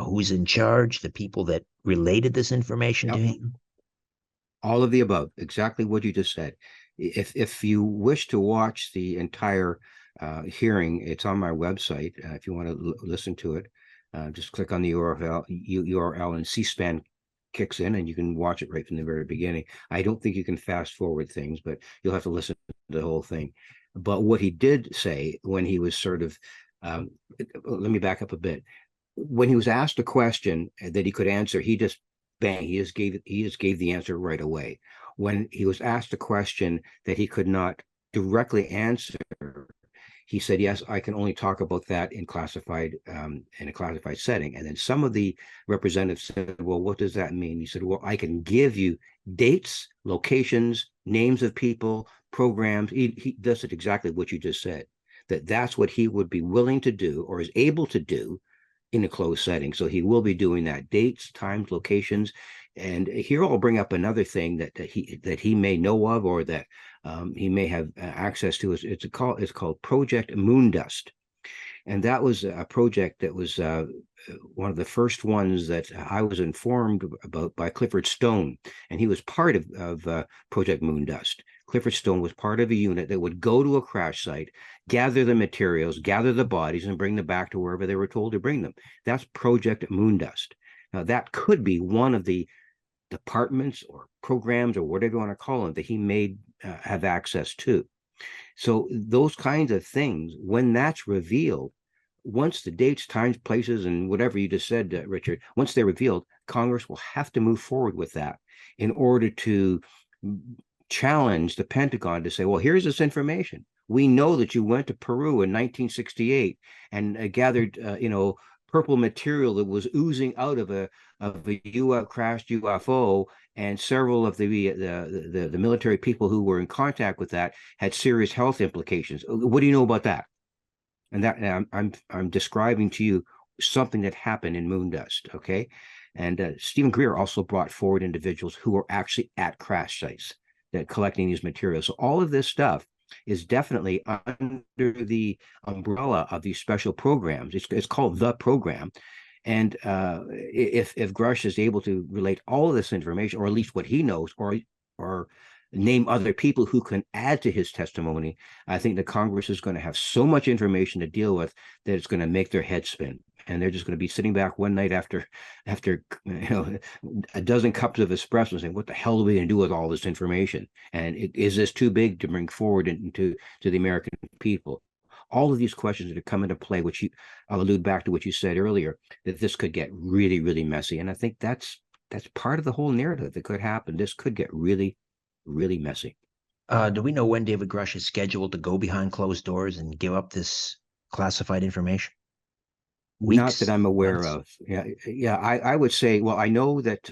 Speaker 1: who's in charge, the people that related this information to him?
Speaker 2: All of the above, exactly what you just said. If you wish to watch the entire hearing, it's on my website. If you want to listen to it, just click on the URL and C-SPAN kicks in, and you can watch it right from the very beginning. I don't think you can fast forward things, but you'll have to listen to the whole thing. But what he did say when he was sort of, let me back up a bit. When he was asked a question that he could answer, he just gave the answer right away. When he was asked a question that he could not directly answer, he said, "Yes, I can only talk about that in a classified setting." And then some of the representatives said, "Well, what does that mean?" He said, "Well, I can give you dates, locations, names of people, programs." He does it exactly what you just said, that's what he would be willing to do or is able to do in a closed setting. So he will be doing that: dates, times, locations. And here I'll bring up another thing that he may know of, or that he may have access to. It's called Project Moondust. And that was a project that was one of the first ones that I was informed about by Clifford Stone. And he was part of Project Moondust. Clifford Stone was part of a unit that would go to a crash site, gather the materials, gather the bodies, and bring them back to wherever they were told to bring them. That's Project Moondust. Now, that could be one of the departments or programs or whatever you want to call them that he may have access to. So those kinds of things, when that's revealed, once the dates, times, places, and whatever you just said, Richard, once they're revealed, Congress will have to move forward with that in order to challenge the Pentagon to say, well, here's this information. We know that you went to Peru in 1968 and gathered, purple material that was oozing out of a crashed UFO, and several of the military people who were in contact with that had serious health implications. What do you know about that? And that I'm describing to you something that happened in Moondust, okay? And Stephen Greer also brought forward individuals who were actually at crash sites that collecting these materials. So all of this stuff is definitely under the umbrella of these special programs. It's called the program. And if Grush is able to relate all of this information, or at least what he knows, or name other people who can add to his testimony, I think the Congress is going to have so much information to deal with that it's going to make their head spin. And they're just going to be sitting back one night after a dozen cups of espresso saying, what the hell are we going to do with all this information? And is this too big to bring forward to the American people? All of these questions that come into play, which I'll allude back to what you said earlier, that this could get really, really messy. And I think that's part of the whole narrative that could happen. This could get really, really messy.
Speaker 1: Do we know when David Grush is scheduled to go behind closed doors and give up this classified information?
Speaker 2: Not
Speaker 1: Weeks?
Speaker 2: that I'm aware
Speaker 1: Months?
Speaker 2: of. Yeah. I would say, well, I know that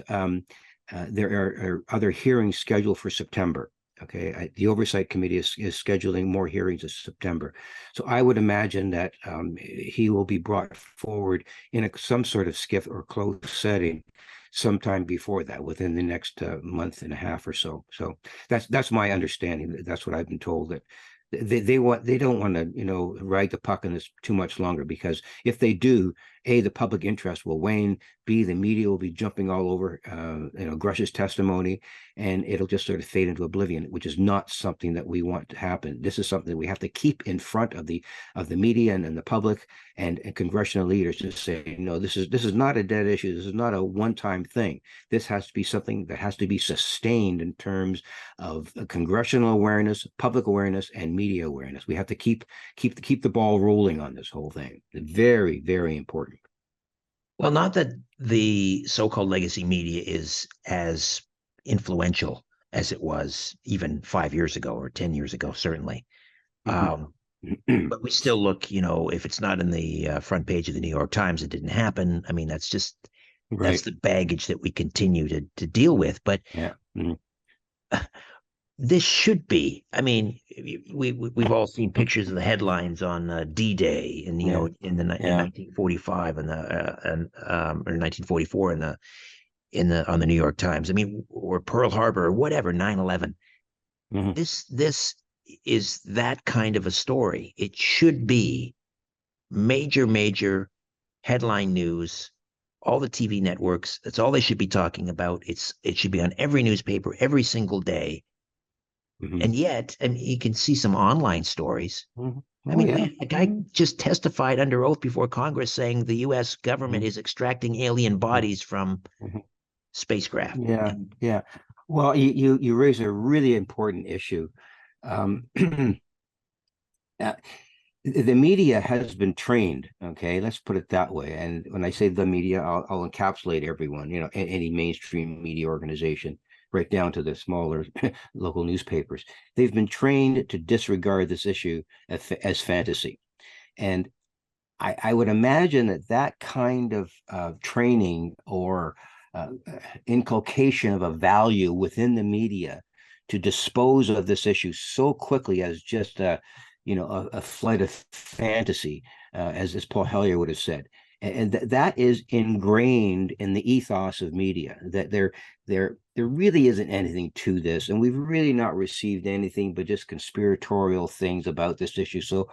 Speaker 2: there are other hearings scheduled for September. Okay, the Oversight Committee is scheduling more hearings in September. So I would imagine that he will be brought forward in some sort of SCIF or closed setting sometime before that, within the next month and a half or so. So that's my understanding. That's what I've been told, that they don't want to ride the puck on this too much longer, because if they do, A, the public interest will wane, B, the media will be jumping all over Grush's testimony, and it'll just sort of fade into oblivion, which is not something that we want to happen. This is something that we have to keep in front of the media and the public and congressional leaders to say, no, this is not a dead issue. This is not a one-time thing. This has to be something that has to be sustained in terms of congressional awareness, public awareness, and media awareness. We have to keep the ball rolling on this whole thing. Very, very important.
Speaker 1: Well, not that the so-called legacy media is as influential as it was even 5 years ago or 10 years ago, certainly. But we still look, if it's not in the front page of the New York Times, it didn't happen. I mean, that's
Speaker 2: Right.
Speaker 1: the baggage that we continue to deal with. But
Speaker 2: Yeah.
Speaker 1: this should be, I mean, we've all seen pictures of the headlines on D-Day, and
Speaker 2: Yeah.
Speaker 1: in 1945 and or 1944 on the New York Times. I mean, or Pearl Harbor or whatever, 9/11. This is that kind of a story. It should be major headline news. All the TV networks, that's all they should be talking about. It should be on every newspaper every single day. And yet, and you can see some online stories.
Speaker 2: Oh,
Speaker 1: I mean,
Speaker 2: yeah.
Speaker 1: a guy just testified under oath before Congress saying the U.S. government is extracting alien bodies from spacecraft.
Speaker 2: Yeah. Well, you raise a really important issue. The media has been trained. Okay, let's put it that way. And when I say the media, I'll encapsulate everyone. Any mainstream media organization, right down to the smaller local newspapers. They've been trained to disregard this issue as fantasy. And I would imagine that kind of training or inculcation of a value within the media to dispose of this issue so quickly as just a flight of fantasy, as Paul Hellyer would have said. And that is ingrained in the ethos of media, that there really isn't anything to this, and we've really not received anything but just conspiratorial things about this issue. So,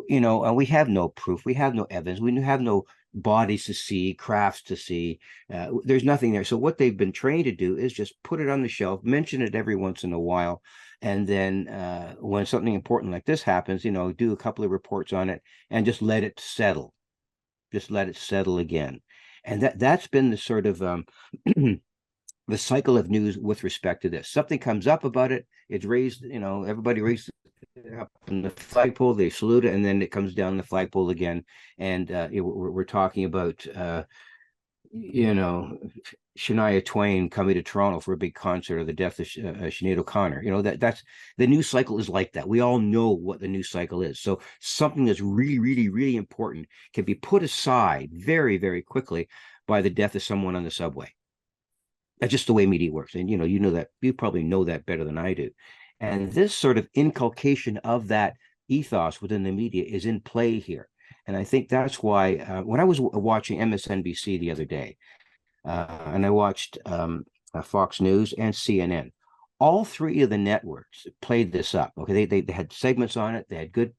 Speaker 2: and we have no proof, we have no evidence, we have no bodies to see, crafts to see. There's nothing there. So what they've been trained to do is just put it on the shelf, mention it every once in a while, and then when something important like this happens, do a couple of reports on it and just let it settle. Just let it settle again. And that's been the sort of the cycle of news with respect to this. Something comes up about it, it's raised, everybody raises it up in the flagpole, they salute it, and then it comes down the flagpole again. And we're talking about Shania Twain coming to Toronto for a big concert, or the death of Sinead O'Connor. That's the news cycle is like that. We all know what the news cycle is. So something that's really, really, really important can be put aside very, very quickly by the death of someone on the subway. That's just the way media works. And you know that, you probably know that better than I do. And this sort of inculcation of that ethos within the media is in play here. And I think that's why when I was watching MSNBC the other day, and I watched Fox News and CNN, all three of the networks played this up. Okay, they had segments on it. They had good,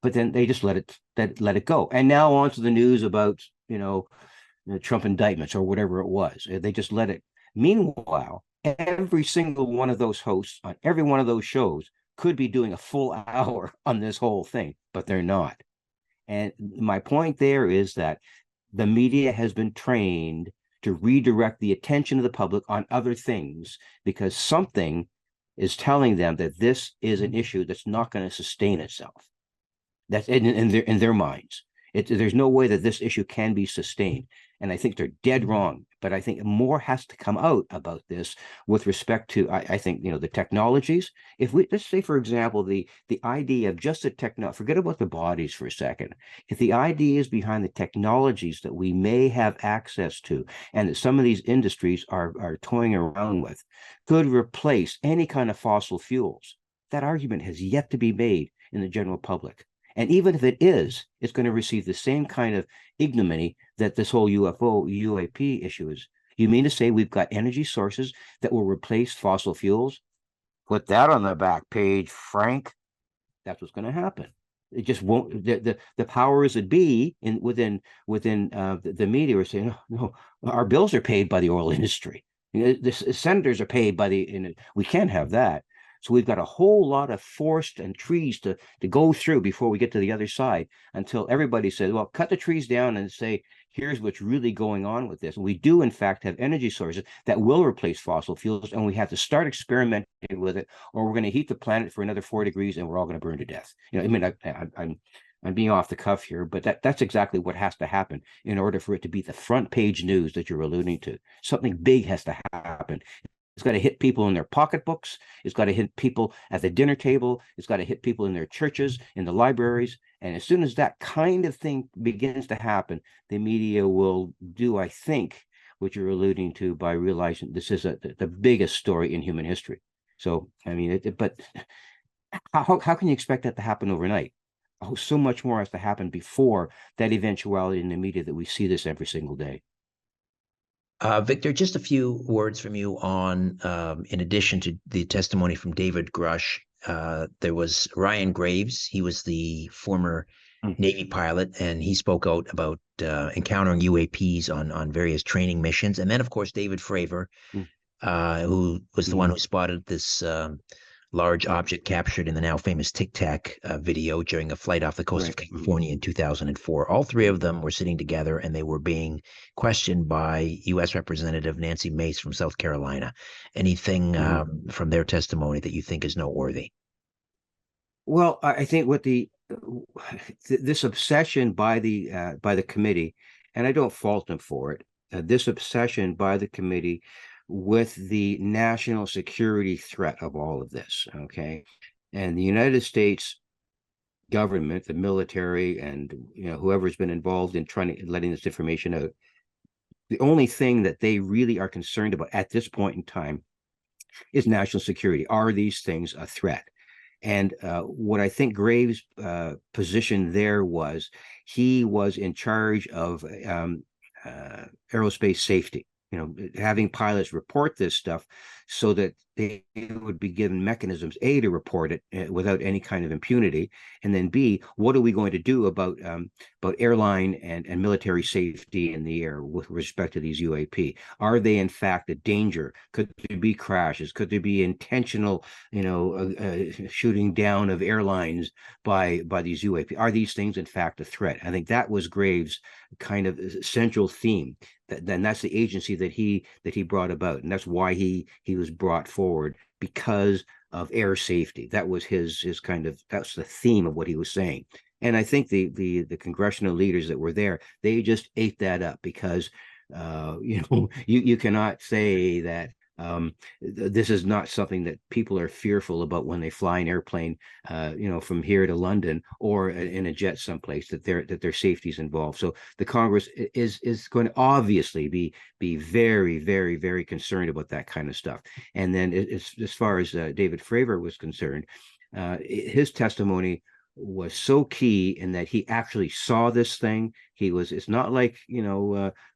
Speaker 2: but then they just let it go. And now on to the news about the Trump indictments or whatever it was. They just let it. Meanwhile, every single one of those hosts on every one of those shows could be doing a full hour on this whole thing, but they're not. And my point there is that the media has been trained to redirect the attention of the public on other things because something is telling them that this is an issue that's not going to sustain itself. That's in their minds. There's no way that this issue can be sustained. And I think they're dead wrong. But I think more has to come out about this with respect to, I think, the technologies. If let's say, for example, the idea of just the technology, forget about the bodies for a second. If the ideas behind the technologies that we may have access to and that some of these industries are toying around with could replace any kind of fossil fuels, that argument has yet to be made in the general public. And even if it is, it's going to receive the same kind of ignominy that this whole UAP issue is. You mean to say we've got energy sources that will replace fossil fuels? Put that on the back page, Frank. That's what's going to happen. It just won't. The powers that be within the media are saying, no, our bills are paid by the oil industry. The senators are paid by we can't have that. So we've got a whole lot of forest and trees to go through before we get to the other side until everybody says, well, cut the trees down and say, here's what's really going on with this. And we do, in fact, have energy sources that will replace fossil fuels, and we have to start experimenting with it, or we're going to heat the planet for another 4 degrees and we're all going to burn to death. I'm being off the cuff here, but that's exactly what has to happen in order for it to be the front page news that you're alluding to. Something big has to happen. It's got to hit people in their pocketbooks. It's got to hit people at the dinner table. It's got to hit people in their churches, in the libraries. And as soon as that kind of thing begins to happen, the media will do, I think, what you're alluding to by realizing this is the biggest story in human history. So, I mean, but how can you expect that to happen overnight? Oh, so much more has to happen before that eventuality in the media that we see this every single day.
Speaker 1: Victor, just a few words from you on, in addition to the testimony from David Grush, there was Ryan Graves. He was the former Navy pilot, and he spoke out about encountering UAPs on various training missions. And then, of course, David Fravor, who was the one who spotted this large object captured in the now famous Tic Tac video during a flight off the coast of California in 2004. All three of them were sitting together and they were being questioned by U.S. Representative Nancy Mace from South Carolina. Anything from their testimony that you think is noteworthy?
Speaker 2: Well, I think what this obsession by the committee, and I don't fault them for it, this obsession by the committee with the national security threat of all of this, okay? And the United States government, the military, and whoever's been involved in letting this information out, the only thing that they really are concerned about at this point in time is national security. Are these things a threat? And what I think Graves' position there was, he was in charge of aerospace safety, having pilots report this stuff so that they would be given mechanisms, A, to report it without any kind of impunity, and then B, what are we going to do about airline and military safety in the air with respect to these UAP? Are they in fact a danger? Could there be crashes? Could there be intentional, shooting down of airlines by these UAP? Are these things in fact a threat? I think that was Graves' kind of central theme. Then that's the agency that he brought about, and that's why he was brought forward, because of air safety. That was his that's the theme of what he was saying. And I think the congressional leaders that were there, they just ate that up, because you cannot say that this is not something that people are fearful about when they fly an airplane, from here to London or in a jet someplace, that their safety is involved. So the Congress is going to obviously be very, very, very concerned about that kind of stuff. And then as far as David Fravor was concerned, his testimony was so key in that he actually saw this thing. It's not like,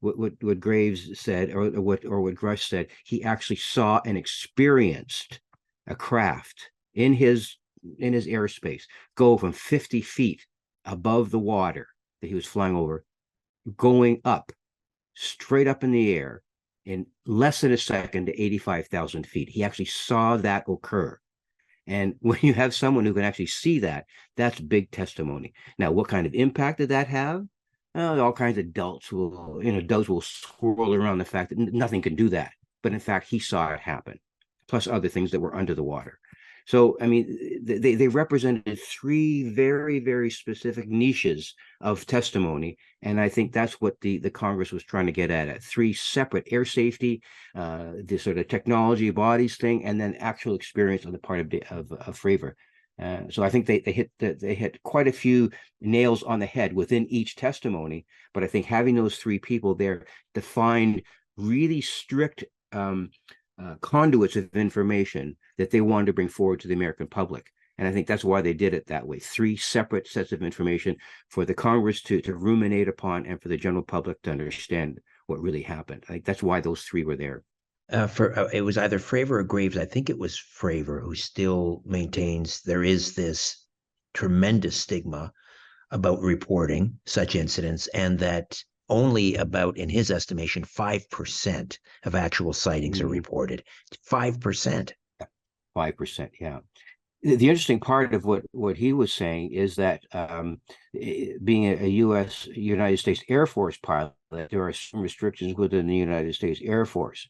Speaker 2: what Graves said, or what Grush said. He actually saw and experienced a craft in his airspace go from 50 feet above the water that he was flying over, going up, straight up in the air in less than a second to 85,000 feet. He actually saw that occur. And when you have someone who can actually see that, that's big testimony. Now, what kind of impact did that have? All kinds of doubts will swirl around the fact that nothing can do that. But in fact, he saw it happen, plus other things that were under the water. So, I mean, they represented three very, very specific niches of testimony. And I think that's what the Congress was trying to get at three separate: air safety, the sort of technology bodies thing, and then actual experience on the part of Fravor. So I think they hit quite a few nails on the head within each testimony. But I think having those three people there defined really strict conduits of information that they wanted to bring forward to the American public. And I think that's why they did it that way. Three separate sets of information for the Congress to ruminate upon, and for the general public to understand what really happened. I think that's why those three were there.
Speaker 1: It was either Fravor or Graves. I think it was Fravor, who still maintains there is this tremendous stigma about reporting such incidents, and that only about, in his estimation, 5% of actual sightings are reported. 5%.
Speaker 2: 5%, yeah. The interesting part of what he was saying is that being a United States Air Force pilot, there are some restrictions within the United States Air Force.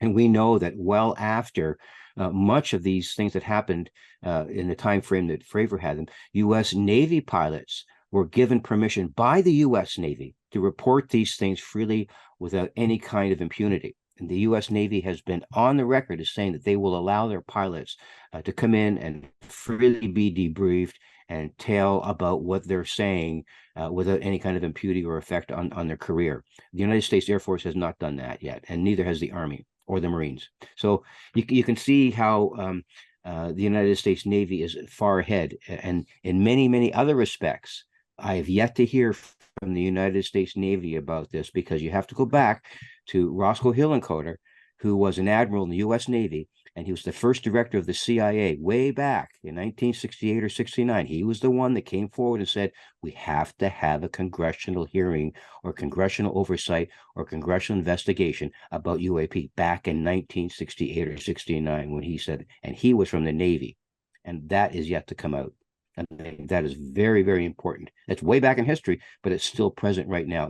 Speaker 2: And we know that well after much of these things that happened in the time frame that Fravor had them, U.S. Navy pilots were given permission by the U.S. Navy to report these things freely without any kind of impunity. And the U.S. Navy has been on the record as saying that they will allow their pilots to come in and freely be debriefed and tell about what they're saying without any kind of impunity or effect on their career. The United States Air Force has not done that yet, and neither has the Army or the Marines. So you can see how the United States Navy is far ahead. And in many, many other respects, I have yet to hear from the United States Navy about this, because you have to go back to Roscoe Hillenkoetter, who was an admiral in the U.S. Navy, and he was the first director of the CIA way back in 1968 or 69. He was the one that came forward and said, we have to have a congressional hearing or congressional oversight or congressional investigation about UAP back in 1968 or 69, when he said, and he was from the Navy. And that is yet to come out. And that is very, very important. It's way back in history, but it's still present right now.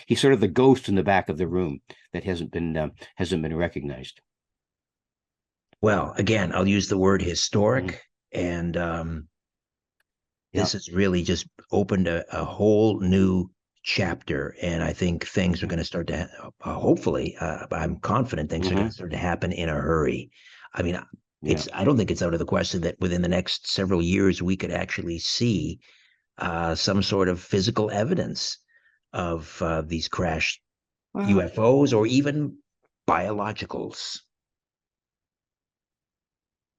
Speaker 2: He's sort of the ghost in the back of the room that hasn't been recognized.
Speaker 1: Well, again, I'll use the word historic, and this has really just opened a whole new chapter. And I think things are going to start to, hopefully, I'm confident things are going to start to happen in a hurry. I mean, I don't think it's out of the question that within the next several years we could actually see some sort of physical evidence of these crashed UFOs, or even biologicals.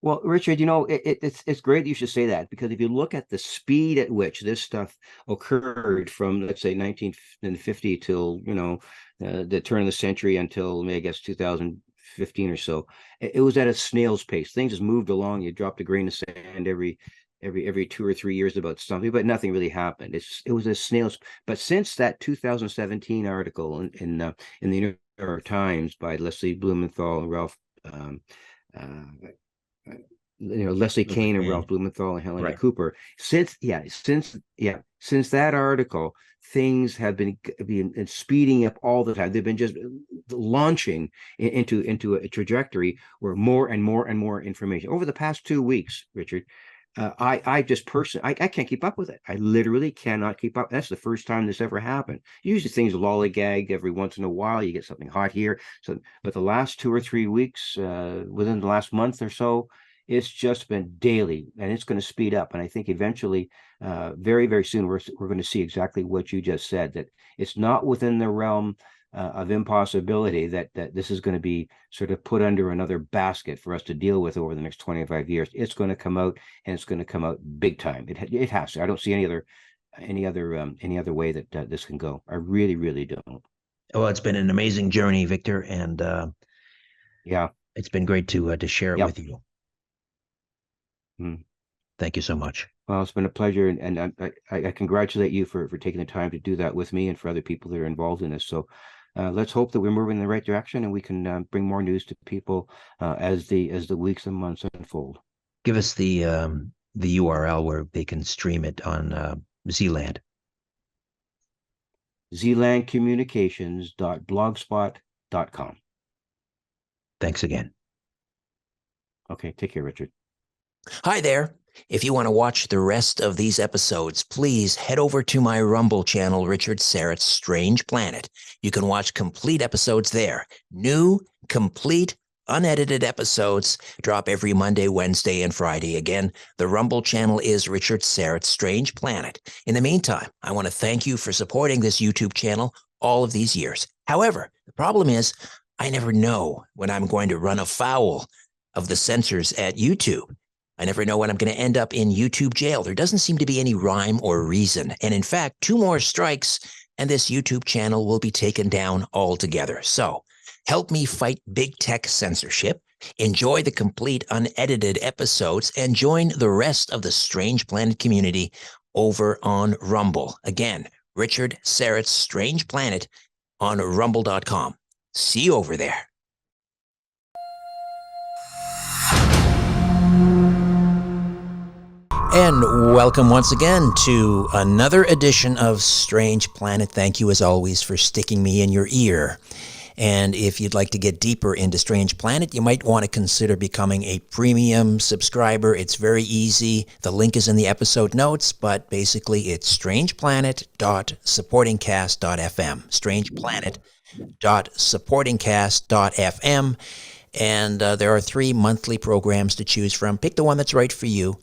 Speaker 2: Well, Richard, it's great that you should say that, because if you look at the speed at which this stuff occurred from, let's say, 1950 till the turn of the century until, I guess, 2015 or so, it was at a snail's pace. Things just moved along. You dropped a grain of sand every 2 or 3 years about something, but nothing really happened. It was a snail's. But since that 2017 article in the New York Times by Leslie Blumenthal and Ralph. Leslie Kane and Ralph Blumenthal and Helena Cooper. Since that article, things have been speeding up all the time. They've been just launching into a trajectory where more and more and more information over the past 2 weeks, Richard. I just personally, I can't keep up with it. I literally cannot keep up. That's the first time this ever happened. Usually things lollygag every once in a while. You get something hot here. But the last 2 or 3 weeks, within the last month or so, it's just been daily, and it's going to speed up. And I think eventually, very, very soon, we're going to see exactly what you just said, that it's not within the realm of impossibility that this is going to be sort of put under another basket for us to deal with over the next 25 years. It's going to come out, and it's going to come out big time. It has to. I don't see any other way that this can go. I really don't.
Speaker 1: Well, it's been an amazing journey, Victor, and
Speaker 2: Yeah.
Speaker 1: it's been great to share it
Speaker 2: Yep.
Speaker 1: with you.
Speaker 2: Mm.
Speaker 1: Thank you so much.
Speaker 2: Well, it's been a pleasure, and I congratulate you for taking the time to do that with me and for other people that are involved in this. So let's hope that we're moving in the right direction, and we can bring more news to people as the weeks and months unfold.
Speaker 1: Give us the URL where they can stream it on Zealand.
Speaker 2: zealandcommunications.blogspot.com.
Speaker 1: Thanks again.
Speaker 2: Okay, take care, Richard.
Speaker 3: Hi there. If you want to watch the rest of these episodes, please head over to my Rumble channel, Richard Serrett's Strange Planet. You can watch complete episodes there. New, complete, unedited episodes drop every Monday, Wednesday, and Friday. Again, the Rumble channel is Richard Serrett's Strange Planet. In the meantime, I want to thank you for supporting this YouTube channel all of these years. However, the problem is I never know when I'm going to run afoul of the censors at YouTube. I never know when I'm going to end up in YouTube jail. There doesn't seem to be any rhyme or reason. And in fact, 2 more strikes and this YouTube channel will be taken down altogether. So help me fight big tech censorship, enjoy the complete unedited episodes, and join the rest of the Strange Planet community over on Rumble. Again, Richard Serrett's Strange Planet on rumble.com. See you over there. And welcome once again to another edition of Strange Planet. Thank you as always for sticking me in your ear. And if you'd like to get deeper into Strange Planet, you might want to consider becoming a premium subscriber. It's very easy. The link is in the episode notes, but basically it's strangeplanet.supportingcast.fm. strangeplanet.supportingcast.fm. And there are 3 monthly programs to choose from. Pick the one that's right for you.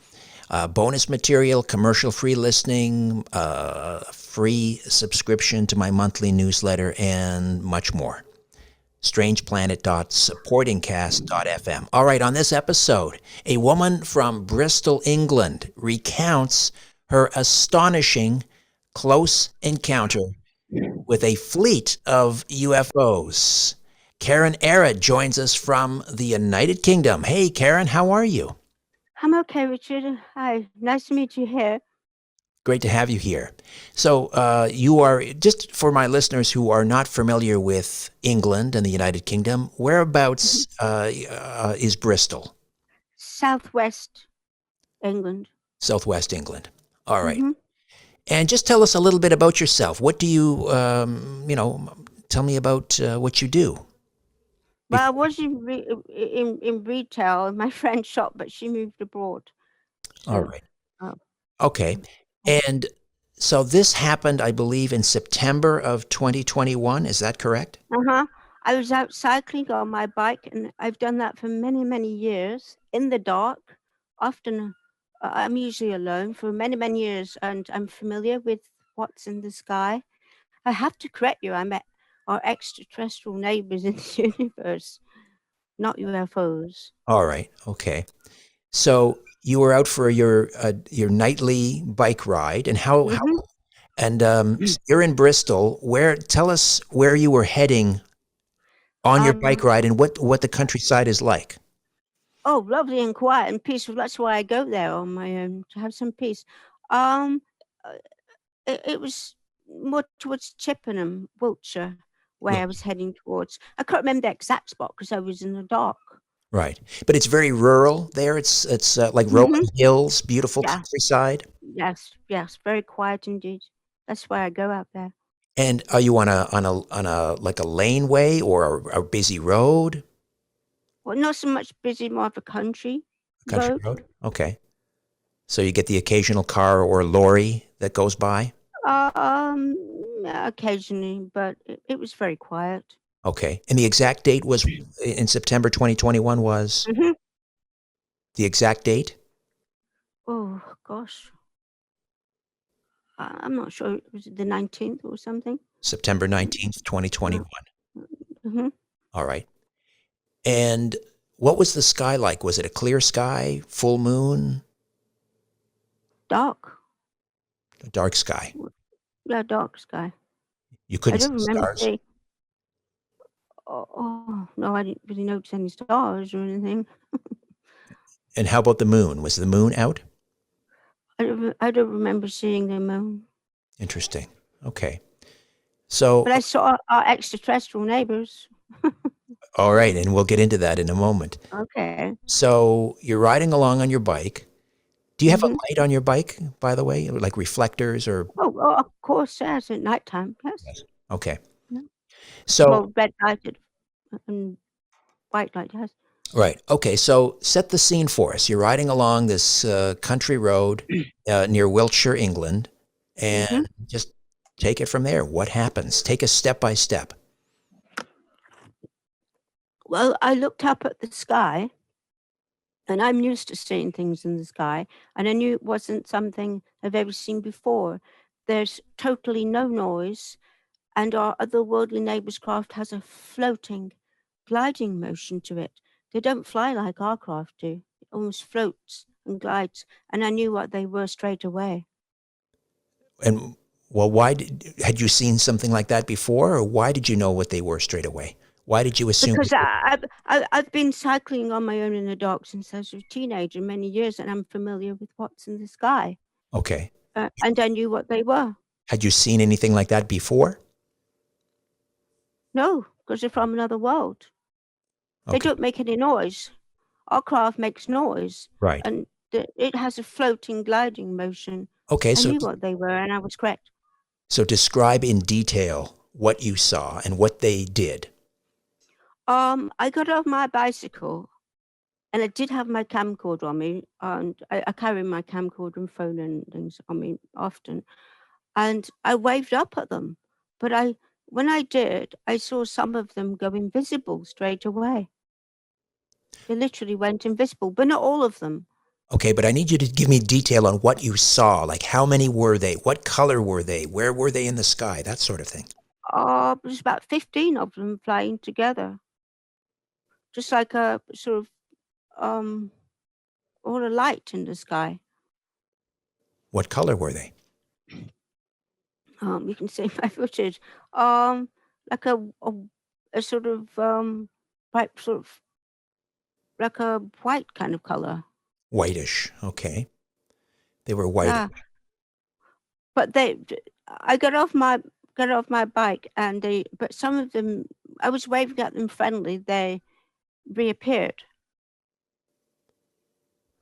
Speaker 3: Bonus material, commercial-free listening, free subscription to my monthly newsletter, and much more. strangeplanet.supportingcast.fm. All right, on this episode, a woman from Bristol, England, recounts her astonishing close encounter with a fleet of UFOs. Karen Arad joins us from the United Kingdom. Hey, Karen, how are you?
Speaker 4: I'm okay, Richard. Hi, nice to meet you here.
Speaker 3: Great to have you here. So you are, just for my listeners who are not familiar with England and the United Kingdom, whereabouts is Bristol?
Speaker 4: Southwest England.
Speaker 3: Southwest England. All right.
Speaker 4: Mm-hmm.
Speaker 3: And just tell us a little bit about yourself. What do you, tell me about what you do.
Speaker 4: Well, I was in retail in my friend's shop, but she moved abroad.
Speaker 3: All right. Okay. And so this happened, I believe, in September of 2021. Is that correct?
Speaker 4: I was out cycling on my bike, and I've done that for many, many years in the dark. Often I'm usually alone for many, many years, and I'm familiar with what's in the sky. I have to correct you. I met our extraterrestrial neighbors in the universe, not UFOs.
Speaker 3: All right. Okay. So you were out for your nightly bike ride, and how you're in Bristol. Tell us where you were heading on your bike ride and what the countryside is like.
Speaker 4: Oh, lovely and quiet and peaceful. That's why I go there on my own, to have some peace. It was more towards Chippenham, Wiltshire, where I was heading towards. I can't remember the exact spot because I was in the dark.
Speaker 3: Right, but it's very rural there. It's like rolling hills, beautiful countryside.
Speaker 4: Yes, very quiet indeed. That's why I go out there.
Speaker 3: And are you on a like a laneway or a busy road?
Speaker 4: Well, not so much busy, more of a country road.
Speaker 3: Okay. So you get the occasional car or lorry that goes by?
Speaker 4: Occasionally, but it was very quiet.
Speaker 3: Okay. And the exact date was in September 2021 was? The exact date?
Speaker 4: Oh, gosh. I'm not sure. Was it the 19th or something?
Speaker 3: September 19th, 2021.
Speaker 4: hmm
Speaker 3: All right. And what was the sky like? Was it a clear sky, full moon,
Speaker 4: Dark.
Speaker 3: a dark sky?
Speaker 4: Yeah, dark sky.
Speaker 3: You
Speaker 4: I
Speaker 3: couldn't see
Speaker 4: don't remember
Speaker 3: stars?
Speaker 4: seeing. Oh, no, I didn't really notice any stars or anything.
Speaker 3: And how about the moon? Was the moon out?
Speaker 4: I don't remember seeing the moon.
Speaker 3: Interesting. Okay. So,
Speaker 4: But I saw our extraterrestrial neighbors.
Speaker 3: all right, and we'll get into that in a moment.
Speaker 4: Okay.
Speaker 3: So you're riding along on your bike. Do you have a
Speaker 4: hmm
Speaker 3: light on your bike, by the way, like reflectors or?
Speaker 4: Oh, of course, yes, at nighttime. Yes.
Speaker 3: Yes. Okay.
Speaker 4: Yeah.
Speaker 3: So,
Speaker 4: Well, red lighted and white light, yes.
Speaker 3: right. Okay. So set the scene for us. You're riding along this country road near Wiltshire, England, and
Speaker 4: hmm
Speaker 3: just take it from there. What happens? Take us step by step.
Speaker 4: Well, I looked up at the sky, and I'm used to seeing things in the sky, and I knew it wasn't something I've ever seen before. There's totally no noise, and our otherworldly neighbour's craft has a floating, gliding motion to it. They don't fly like our craft do. It almost floats and glides, and I knew what they were straight away.
Speaker 3: And well, had you seen something like that before, or why did you know what they were straight away? Why did you assume?
Speaker 4: Because I've been cycling on my own in the dark since I was a teenager, many years, and I'm familiar with what's in the sky.
Speaker 3: Okay.
Speaker 4: And I knew what they were.
Speaker 3: Had you seen anything like that before?
Speaker 4: No, because they're from another world. They
Speaker 3: Okay.
Speaker 4: don't make any noise. Our craft makes noise,
Speaker 3: Right.
Speaker 4: and it has a floating, gliding motion.
Speaker 3: Okay.
Speaker 4: I
Speaker 3: So,
Speaker 4: knew what they were, and I was correct.
Speaker 3: so describe in detail what you saw and what they did.
Speaker 4: I got off my bicycle, and I did have my camcorder on me, and I carry my camcorder and phone and things on me often. And I waved up at them, but when I did, I saw some of them go invisible straight away. They literally went invisible, but not all of them.
Speaker 3: Okay, but I need you to give me detail on what you saw. Like how many were they? What color were they? Where were they in the sky? That sort of thing.
Speaker 4: There's about 15 of them flying together, just like a sort of all a light in the sky.
Speaker 3: What color were they?
Speaker 4: You can see my footage. Like a sort of bright sort of like a white kind of color.
Speaker 3: Whitish. Okay. They were white.
Speaker 4: Yeah. But I got off my bike, and but some of them, I was waving at them friendly. They reappeared,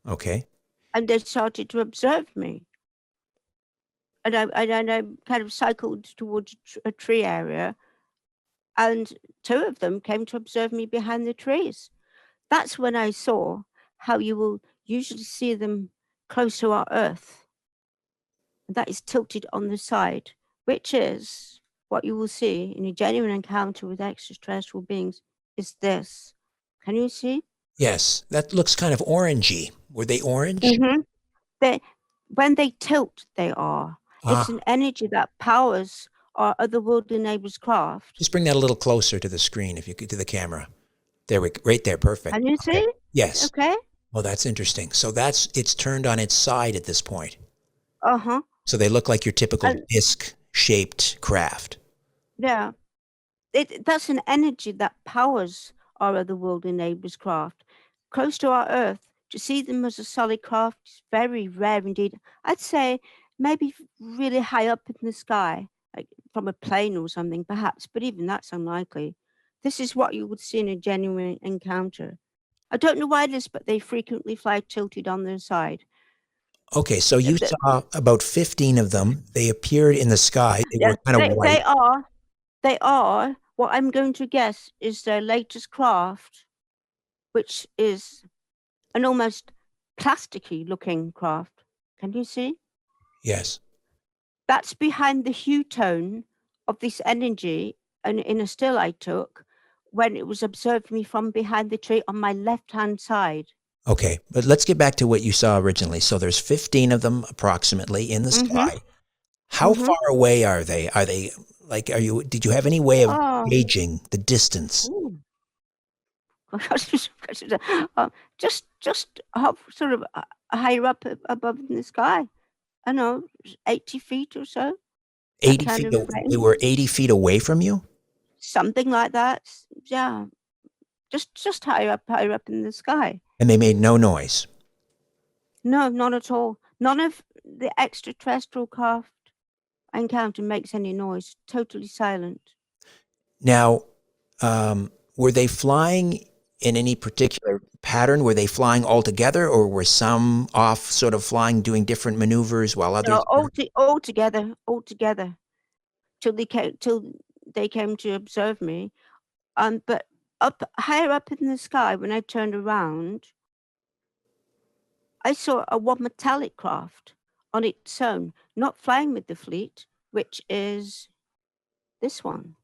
Speaker 3: Okay.
Speaker 4: and they started to observe me. And I kind of cycled towards a tree area, and two of them came to observe me behind the trees. That's when I saw how you will usually see them close to our Earth. And that is tilted on the side, which is what you will see in a genuine encounter with extraterrestrial beings is this. Can you see?
Speaker 3: Yes. That looks kind of orangey. Were they orange?
Speaker 4: When they tilt, they are. It's an energy that powers our otherworldly neighbor's craft.
Speaker 3: Just bring that a little closer to the screen, if you could, to the camera. There we right there. Perfect.
Speaker 4: Can you see?
Speaker 3: Yes.
Speaker 4: Okay.
Speaker 3: Well, that's interesting. So it's turned on its side at this point.
Speaker 4: Uh-huh.
Speaker 3: So they look like your typical disc-shaped craft.
Speaker 4: Yeah. That's an energy that powers our otherworldly neighbor's craft. Close to our Earth, to see them as a solid craft is very rare indeed. I'd say maybe really high up in the sky, like from a plane or something, perhaps, but even that's unlikely. This is what you would see in a genuine encounter. I don't know why it is, but they frequently fly tilted on their side.
Speaker 3: Okay, so you saw about 15 of them. They appeared in the sky. They were kind of white.
Speaker 4: They are. What I'm going to guess is their latest craft, which is an almost plasticky looking craft. Can you see?
Speaker 3: Yes.
Speaker 4: That's behind the hue tone of this energy, and in a still I took when it was observing me from behind the tree on my left-hand side.
Speaker 3: Okay, but let's get back to what you saw originally. So there's 15 of them approximately in the sky. How far away are they? Are they Like, did you have any way of
Speaker 4: Oh,
Speaker 3: gauging the distance?
Speaker 4: ooh. Just sort of higher up above in the sky. I know, 80 feet or so. That
Speaker 3: 80
Speaker 4: kind
Speaker 3: feet,
Speaker 4: of
Speaker 3: they
Speaker 4: range.
Speaker 3: were 80 feet away from you?
Speaker 4: Something like that. Yeah. Just higher up in the sky.
Speaker 3: And they made no noise?
Speaker 4: No, not at all. None of the extraterrestrial craft I encounter makes any noise. Totally silent.
Speaker 3: Now, were they flying in any particular pattern? Were they flying all together, or were some off sort of flying, doing different maneuvers while others
Speaker 4: No,
Speaker 3: were?
Speaker 4: all together, till they came to observe me. But higher up in the sky, when I turned around, I saw one metallic craft on its own, not flying with the fleet, which is this one.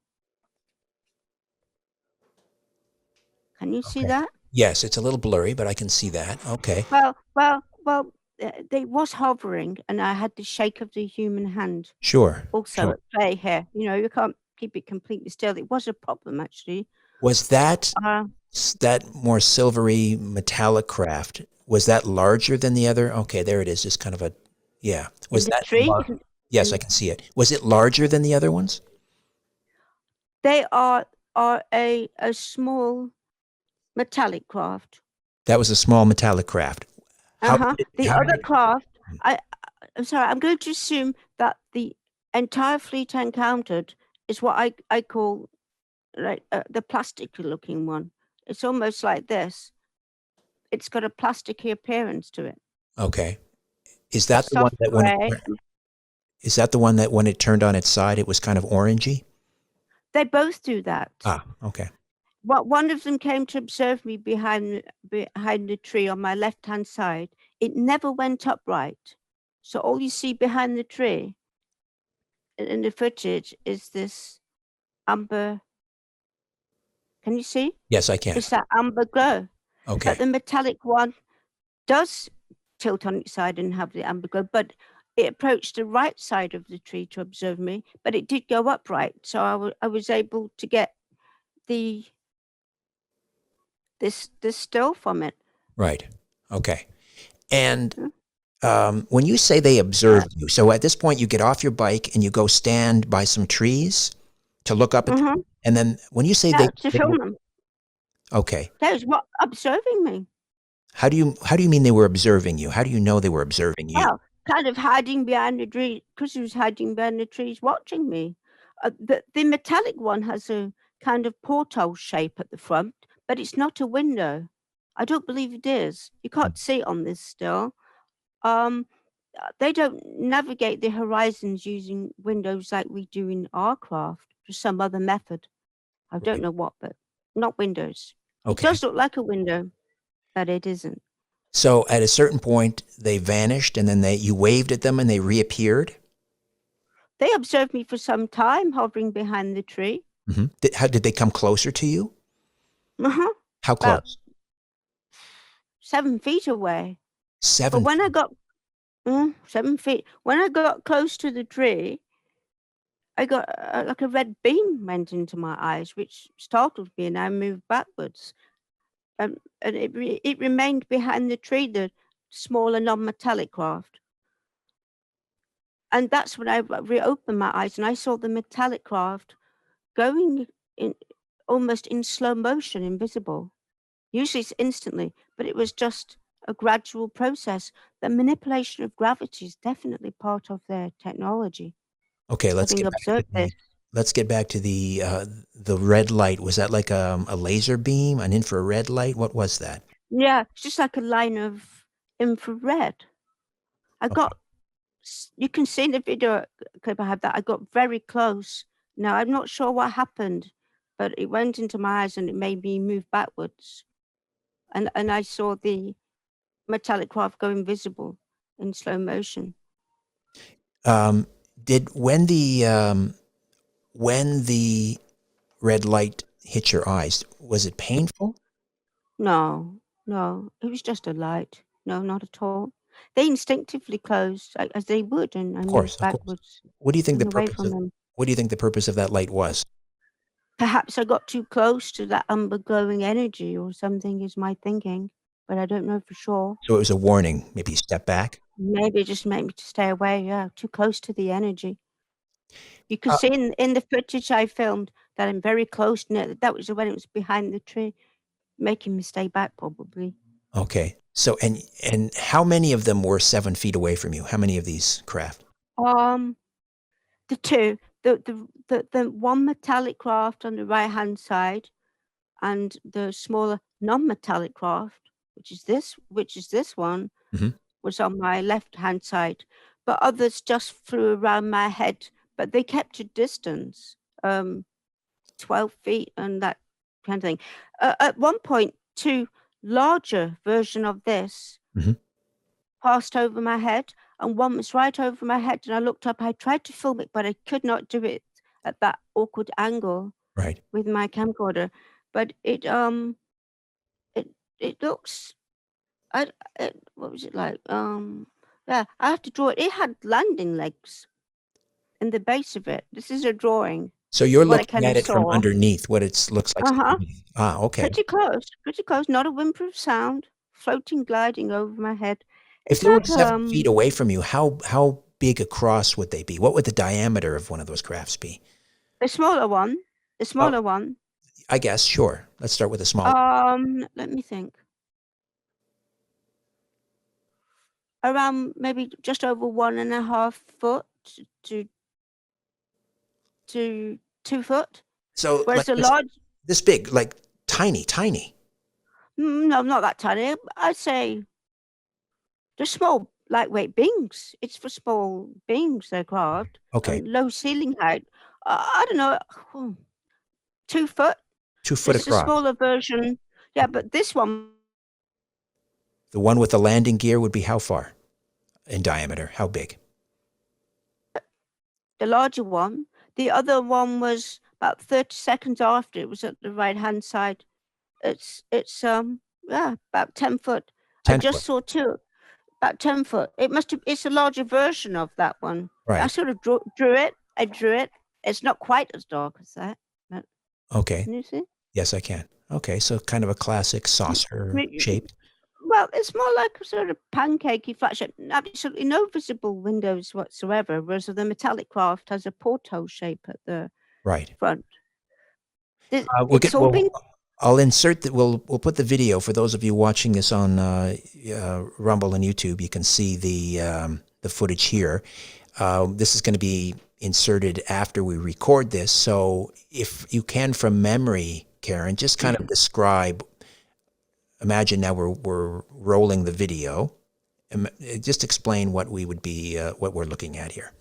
Speaker 4: Can you see
Speaker 3: Okay.
Speaker 4: that?
Speaker 3: Yes, it's a little blurry, but I can see that. Okay.
Speaker 4: Well, they was hovering, and I had the shake of the human hand
Speaker 3: Sure.
Speaker 4: also
Speaker 3: Sure.
Speaker 4: at play here. You know, you can't keep it completely still. It was a problem, actually.
Speaker 3: Was that
Speaker 4: Uh,
Speaker 3: that more silvery metallic craft, was that larger than the other? Okay, there it is. Just kind of a, yeah.
Speaker 4: in
Speaker 3: Was
Speaker 4: the
Speaker 3: that
Speaker 4: tree,
Speaker 3: yes, I can see it. Was it larger than the other ones?
Speaker 4: they are a small metallic craft.
Speaker 3: That was a small metallic craft. How
Speaker 4: Uh-huh.
Speaker 3: did
Speaker 4: The
Speaker 3: how did
Speaker 4: other
Speaker 3: it,
Speaker 4: craft, I'm sorry, I'm going to assume that the entire fleet I encountered is what I call like the plastic-looking one. It's almost like this. It's got a plasticky appearance to it.
Speaker 3: okay. Is
Speaker 4: A
Speaker 3: that the one
Speaker 4: soft
Speaker 3: that
Speaker 4: gray.
Speaker 3: is that the one that when it turned on its side, it was kind of orangey?
Speaker 4: They both do that.
Speaker 3: Ah, okay.
Speaker 4: One of them came to observe me behind the tree on my left-hand side. It never went upright. So all you see behind the tree in the footage is this amber. Can you see?
Speaker 3: Yes, I can.
Speaker 4: It's that amber glow.
Speaker 3: Okay.
Speaker 4: But the metallic one does tilt on its side and have the amber glow, but it approached the right side of the tree to observe me, but it did go upright. So I was able to get this still from it.
Speaker 3: Right. Okay. And
Speaker 4: Hmm?
Speaker 3: when you say they observed you, so at this point you get off your bike and you go stand by some trees to look up at them,
Speaker 4: Mm-hmm.
Speaker 3: and then when you say
Speaker 4: Yeah, to film them.
Speaker 3: okay,
Speaker 4: That was what observing me.
Speaker 3: how do you mean they were observing you? How do you know they were observing you?
Speaker 4: Well, kind of hiding behind the tree, because he was hiding behind the trees watching me. The metallic one has a kind of porthole shape at the front, but it's not a window. I don't believe it is. You can't see it on this still. They don't navigate the horizons using windows like we do in our craft, or some other method. I don't
Speaker 3: Right.
Speaker 4: know what, but not windows. It
Speaker 3: Okay.
Speaker 4: does look like a window, but it isn't.
Speaker 3: So at a certain point they vanished, and then you waved at them and they reappeared.
Speaker 4: They observed me for some time hovering behind the tree.
Speaker 3: Mm-hmm. How did they come closer to you?
Speaker 4: Uh-huh.
Speaker 3: How
Speaker 4: About
Speaker 3: close?
Speaker 4: 7 feet away. But
Speaker 3: 7
Speaker 4: when I
Speaker 3: feet.
Speaker 4: got 7 feet, when I got close to the tree, I got like a red beam went into my eyes, which startled me, and I moved backwards. And it remained behind the tree, the smaller non-metallic craft. And that's when I reopened my eyes and I saw the metallic craft going in almost in slow motion, invisible. Usually it's instantly, but it was just a gradual process. The manipulation of gravity is definitely part of their technology.
Speaker 3: Okay,
Speaker 4: Having observed this.
Speaker 3: let's get back to the red light. Was that like a laser beam, an infrared light? What was that?
Speaker 4: Yeah, it's just like a line of infrared. I
Speaker 3: Okay.
Speaker 4: got, you can see in the video clip I have that I got very close. Now, I'm not sure what happened, but it went into my eyes and it made me move backwards. And I saw the metallic craft go invisible in slow motion.
Speaker 3: Did when the red light hit your eyes, was it painful?
Speaker 4: No, it was just a light. No, not at all. They instinctively closed as they would, and I moved
Speaker 3: Of course.
Speaker 4: backwards
Speaker 3: What do you think the
Speaker 4: and away
Speaker 3: purpose
Speaker 4: from
Speaker 3: of
Speaker 4: them.
Speaker 3: What do you think the purpose of that light was?
Speaker 4: Perhaps I got too close to that amber glowing energy or something is my thinking, but I don't know for sure.
Speaker 3: So it was a warning. Maybe step back.
Speaker 4: Maybe it just made me to stay away. Yeah, too close to the energy. You can
Speaker 3: Uh,
Speaker 4: see in the footage I filmed that I'm very close near. That was when it was behind the tree, making me stay back probably.
Speaker 3: Okay. So and how many of them were 7 feet away from you? How many of these craft?
Speaker 4: The two, the one metallic craft on the right hand side, and the smaller non-metallic craft, which is this one,
Speaker 3: Mhm.
Speaker 4: was on my left hand side. But others just flew around my head, but they kept a distance, 12 feet and that kind of thing. At one point, two larger version of this
Speaker 3: Mhm.
Speaker 4: passed over my head, and one was right over my head. And I looked up. I tried to film it, but I could not do it at that awkward angle
Speaker 3: Right.
Speaker 4: with my camcorder. But it looks. What was it like? Yeah, I have to draw it. It had landing legs in the base of it. This is a drawing.
Speaker 3: So you're
Speaker 4: What I
Speaker 3: looking
Speaker 4: kind
Speaker 3: at
Speaker 4: of
Speaker 3: it from
Speaker 4: saw.
Speaker 3: underneath, what it looks like.
Speaker 4: Uh-huh.
Speaker 3: Ah, okay.
Speaker 4: Pretty close. Pretty close. Not a whimper of sound. Floating, gliding over my head.
Speaker 3: If
Speaker 4: It's
Speaker 3: they were
Speaker 4: like
Speaker 3: 7 feet away from you, how big across would they be? What would the diameter of one of those crafts be?
Speaker 4: the smaller one. The
Speaker 3: Well,
Speaker 4: smaller one.
Speaker 3: I guess, sure. Let's start with the small.
Speaker 4: Let me think. Around maybe just over 1.5 foot to 2 foot.
Speaker 3: So
Speaker 4: Whereas
Speaker 3: like
Speaker 4: the large,
Speaker 3: this big, like tiny.
Speaker 4: no, not that tiny. I'd say they're small, lightweight beings. It's for small beings they're carved
Speaker 3: Okay.
Speaker 4: and low ceiling height. I don't know, 2 foot.
Speaker 3: 2 foot
Speaker 4: This is a
Speaker 3: across.
Speaker 4: smaller version. Yeah, but this one,
Speaker 3: The one with the landing gear would be how far in diameter? How big?
Speaker 4: the larger one. The other one was about 30 seconds after. It was at the right hand side. It's yeah, about 10 foot. I
Speaker 3: 10
Speaker 4: just
Speaker 3: foot.
Speaker 4: saw two, about 10 foot. It's a larger version of that one. I
Speaker 3: Right.
Speaker 4: sort of drew it. I drew it. It's not quite as dark as that. But
Speaker 3: Okay.
Speaker 4: can you see?
Speaker 3: Yes, I can. Okay. So kind of a classic saucer shape.
Speaker 4: Well, it's more like a sort of pancakey flat shape. Absolutely no visible windows whatsoever, whereas the metallic craft has a porthole shape at the
Speaker 3: Right.
Speaker 4: front.
Speaker 3: We'll
Speaker 4: It's all been
Speaker 3: I'll insert that. We'll put the video for those of you watching this on Rumble and YouTube. You can see the footage here. This is going to be inserted after we record this. So if you can, from memory, Karen, just kind of describe. Imagine now we're rolling the video. Just explain what we would be what we're looking at here.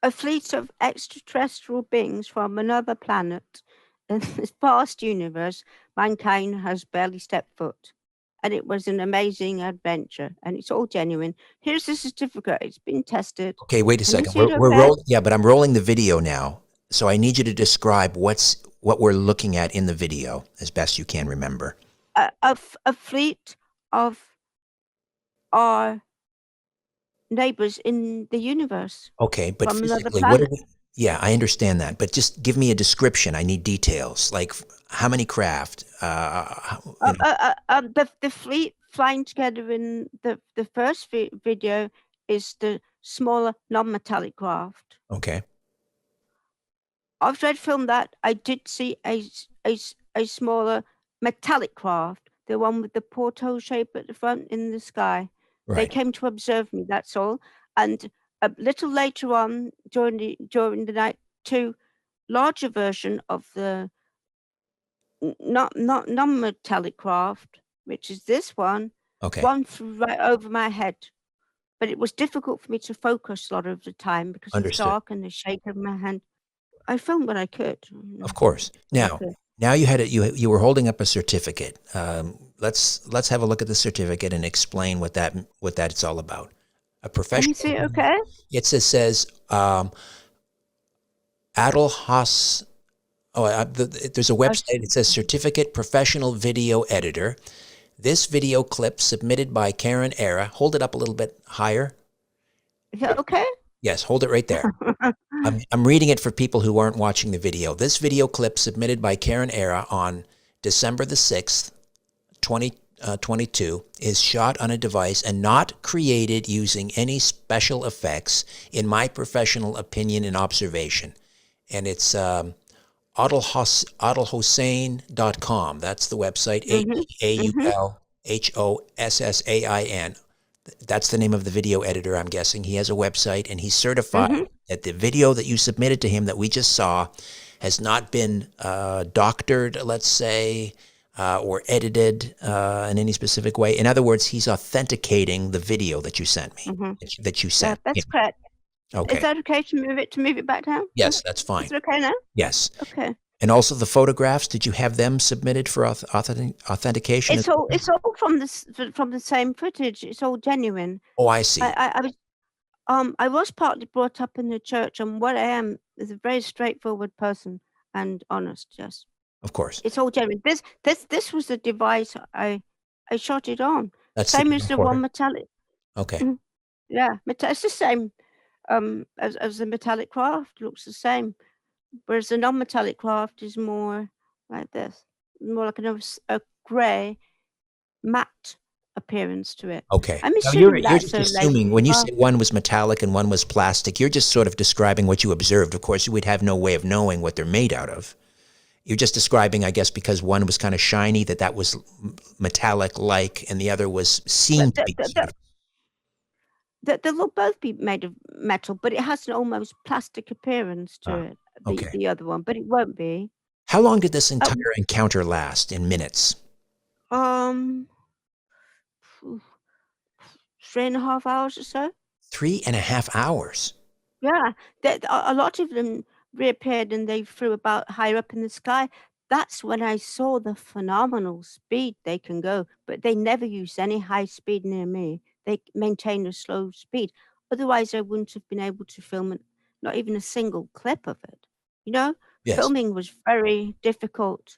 Speaker 4: a fleet of extraterrestrial beings from another planet. In this vast universe, mankind has barely stepped foot. And it was an amazing adventure, and it's all genuine. Here's the certificate. It's been tested.
Speaker 3: Okay, wait a
Speaker 4: Can you
Speaker 3: second.
Speaker 4: see it
Speaker 3: We're
Speaker 4: okay?
Speaker 3: rolling. Yeah, but I'm rolling the video now, so I need you to describe what we're looking at in the video as best you can remember.
Speaker 4: A fleet of our neighbors in the universe
Speaker 3: Okay, but
Speaker 4: from another
Speaker 3: physically, what do
Speaker 4: planet.
Speaker 3: we? Yeah, I understand that, but just give me a description. I need details, like how many craft.
Speaker 4: The fleet flying together in the first video is the smaller non-metallic craft.
Speaker 3: Okay.
Speaker 4: After I'd filmed that, I did see a smaller metallic craft, the one with the porthole shape at the front in the sky. They
Speaker 3: Right.
Speaker 4: came to observe me, that's all. And a little later on during the night, two larger version of the not non-metallic craft, which is this one.
Speaker 3: Okay.
Speaker 4: One flew right over my head. But it was difficult for me to focus a lot of the time because it's
Speaker 3: Understood.
Speaker 4: dark and the shake of my hand. I filmed what I could.
Speaker 3: Of course. Now you had it. You were holding up a certificate. Let's have a look at the certificate and explain what that's all about. A
Speaker 4: Can
Speaker 3: professional.
Speaker 4: you see it okay?
Speaker 3: It says Adelhaus. There's a website. It says Certificate Professional Video Editor. This video clip submitted by Karen Era. Hold it up a little bit higher.
Speaker 4: Is that okay?
Speaker 3: Yes, hold it right there. I'm reading it for people who aren't watching the video. This video clip submitted by Karen Era on December the 6th, 2022 is shot on a device and not created using any special effects, in my professional opinion and observation. And it's adilhossain.com. That's the website, AEAULHOSSAIN. That's the name of the video editor, I'm guessing. He has a website, and he's certified that the video that you submitted to him that we just saw has not been doctored, let's say, or edited in any specific way. In other words, he's authenticating the video that you sent me, that you sent.
Speaker 4: That's correct.
Speaker 3: Okay.
Speaker 4: Is that okay to move it back down?
Speaker 3: Yes, that's fine.
Speaker 4: Is it okay now?
Speaker 3: Yes.
Speaker 4: Okay.
Speaker 3: And also the photographs, did you have them submitted for authentication?
Speaker 4: It's all from the same footage. It's all genuine.
Speaker 3: Oh, I see.
Speaker 4: I was partly brought up in the church, and what I am is a very straightforward person and honest. Yes.
Speaker 3: Of course.
Speaker 4: It's all genuine. This was the device I shot it on.
Speaker 3: That's
Speaker 4: same as the one metallic.
Speaker 3: Okay.
Speaker 4: Yeah, it's the same as the metallic craft. Looks the same, whereas the non-metallic craft is more like this, more like a grey matte appearance to it.
Speaker 3: Okay.
Speaker 4: I'm
Speaker 3: Now
Speaker 4: assuming
Speaker 3: you're just assuming when you say one was metallic and one was plastic, you're just sort of describing what you observed. Of course, you would have no way of knowing what they're made out of. You're just describing, I guess, because one was kind of shiny, that was metallic-like, and the other was seen to be.
Speaker 4: They'll both be made of metal, but it has an almost plastic appearance to it. The other one, but it won't be.
Speaker 3: How long did this entire encounter last in minutes?
Speaker 4: 3.5 hours or so.
Speaker 3: 3.5 hours.
Speaker 4: Yeah, a lot of them reappeared and they flew about higher up in the sky. That's when I saw the phenomenal speed they can go, but they never used any high speed near me. They maintained a slow speed. Otherwise, I wouldn't have been able to film it, not even a single clip of it. You know,
Speaker 3: Yes.
Speaker 4: Filming was very difficult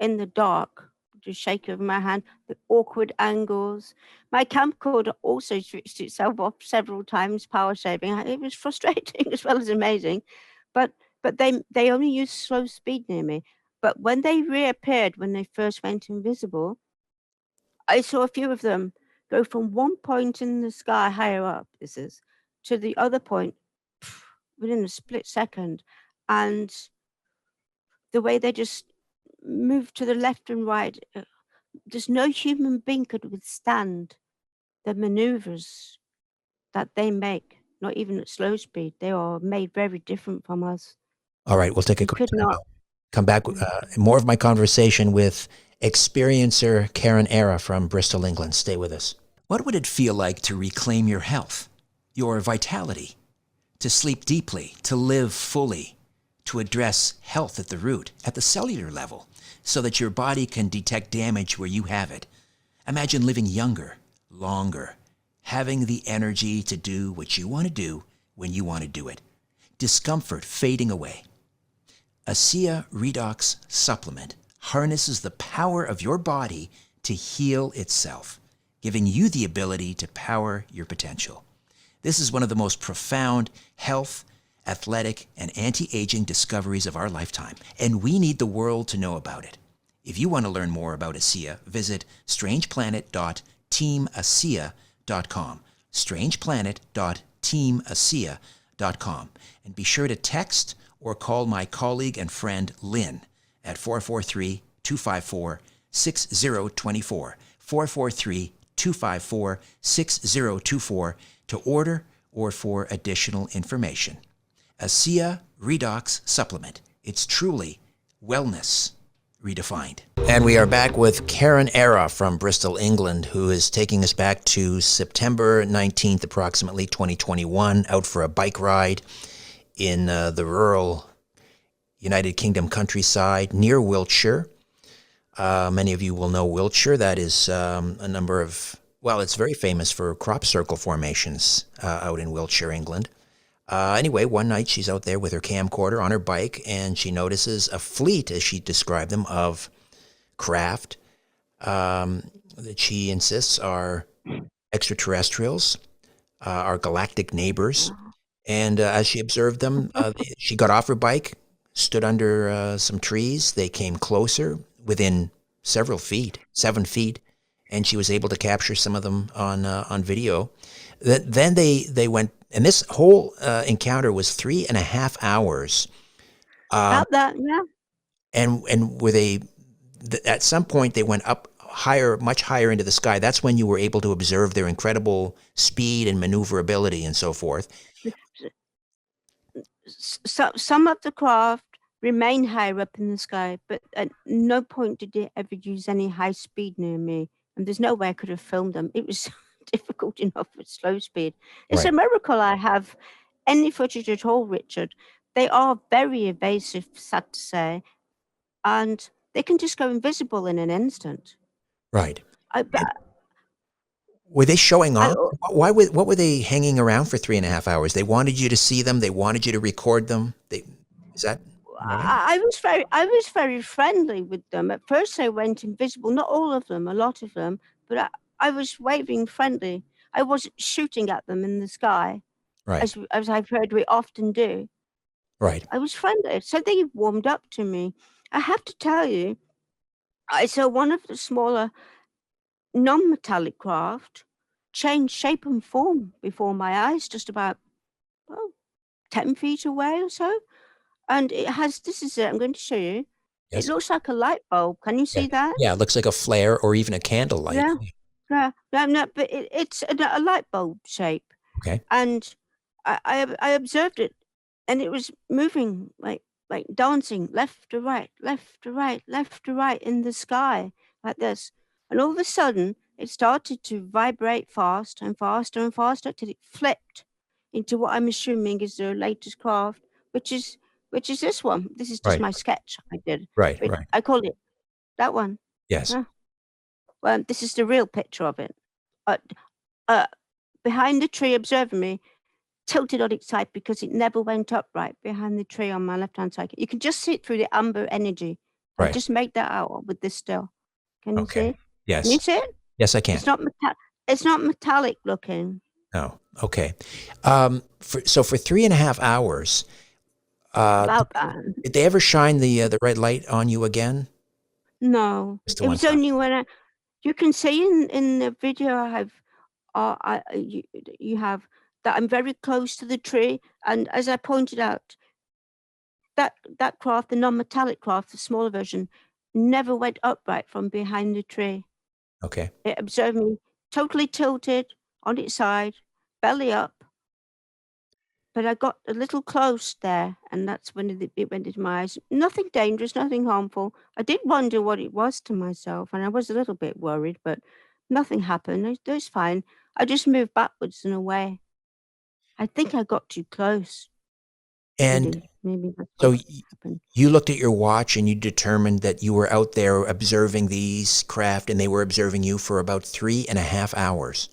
Speaker 4: in the dark. Just shake of my hand, the awkward angles. My camcorder also switched itself off several times, power saving. It was frustrating as well as amazing, but they only used slow speed near me. But when they reappeared, when they first went invisible, I saw a few of them go from one point in the sky higher up, to the other point within a split second, and the way they just moved to the left and right. There's no human being could withstand the maneuvers that they make, not even at slow speed. They are made very different from us.
Speaker 3: All right, we'll take a quick time out. Come back with more of my conversation with experiencer Karen Era from Bristol, England. Stay with us. What would it feel like to reclaim your health, your vitality, to sleep deeply, to live fully, to address health at the root, at the cellular level, so that your body can detect damage where you have it? Imagine living younger, longer, having the energy to do what you want to do when you want to do it. Discomfort fading away. ASEA Redox Supplement harnesses the power of your body to heal itself, giving you the ability to power your potential. This is one of the most profound health, athletic, and anti-aging discoveries of our lifetime, and we need the world to know about it. If you want to learn more about ASEA, visit strangeplanet.teamasea.com, strangeplanet.teamasea.com, and be sure to text or call my colleague and friend Lynn at 443-254-6024, 443-254-6024 to order or for additional information. ASEA Redox Supplement. It's truly wellness redefined. And we are back with Karen Era from Bristol, England, who is taking us back to September 19th, approximately 2021, out for a bike ride in the rural United Kingdom countryside near Wiltshire. Many of you will know Wiltshire. That is a number of, well, it's very famous for crop circle formations out in Wiltshire, England. Anyway, one night she's out there with her camcorder on her bike, and she notices a fleet, as she described them, of craft that she insists are extraterrestrials, our galactic neighbors. And as she observed them, she got off her bike, stood under some trees. They came closer within several feet, 7 feet, and she was able to capture some of them on video. Then they went, and this whole encounter was 3.5 hours.
Speaker 4: About that, yeah.
Speaker 3: And were they, at some point they went up higher, much higher into the sky. That's when you were able to observe their incredible speed and maneuverability and so forth.
Speaker 4: Some of the craft remain higher up in the sky, but at no point did they ever use any high speed near me. And there's no way I could have filmed them. It was difficult enough with slow speed. It's a miracle I have any footage at all, Richard. They are very evasive, sad to say, and they can just go invisible in an instant.
Speaker 3: Right. Were they showing off? What were they hanging around for 3.5 hours? They wanted you to see them. They wanted you to record them. Is that?
Speaker 4: I was very friendly with them. At first, they went invisible. Not all of them, a lot of them. But I was waving friendly. I wasn't shooting at them in the sky,
Speaker 3: right?
Speaker 4: As I've heard we often do.
Speaker 3: Right.
Speaker 4: I was friendly, so they warmed up to me. I have to tell you, I saw one of the smaller non-metallic craft change shape and form before my eyes, just about 10 feet away or so. And it has, this is it, I'm going to show you. Yes. It looks like a light bulb. Can you see that?
Speaker 3: Yeah, it looks like a flare or even a candle light.
Speaker 4: Yeah. No, but it's a light bulb shape.
Speaker 3: Okay.
Speaker 4: And I observed it, and it was moving like dancing left to right, left to right, left to right in the sky like this. And all of a sudden, it started to vibrate fast and faster and faster till it flipped into what I'm assuming is their latest craft, which is this one. This is just my sketch I did.
Speaker 3: Right.
Speaker 4: I called it that one.
Speaker 3: Yes.
Speaker 4: Well, this is the real picture of it. Behind the tree, observing me, tilted on its side because it never went upright behind the tree on my left-hand side. You can just see it through the amber energy. I just made that out with this still. Can you see it?
Speaker 3: Yes.
Speaker 4: Can you see it?
Speaker 3: Yes, I can.
Speaker 4: It's not metallic looking.
Speaker 3: Oh, okay. So for 3.5 hours, did they ever shine the red light on you again?
Speaker 4: No, it was only when you can see in the video you have that I'm very close to the tree, and as I pointed out, that craft, the non-metallic craft, the smaller version, never went upright from behind the tree.
Speaker 3: Okay.
Speaker 4: It observed me totally tilted on its side, belly up. But I got a little close there, and that's when it went into my eyes. Nothing dangerous, nothing harmful. I did wonder what it was to myself, and I was a little bit worried, but nothing happened. It was fine. I just moved backwards and away. I think I got too close.
Speaker 3: And
Speaker 4: maybe
Speaker 3: so you looked at your watch and you determined that you were out there observing these craft, and they were observing you for about 3.5 hours.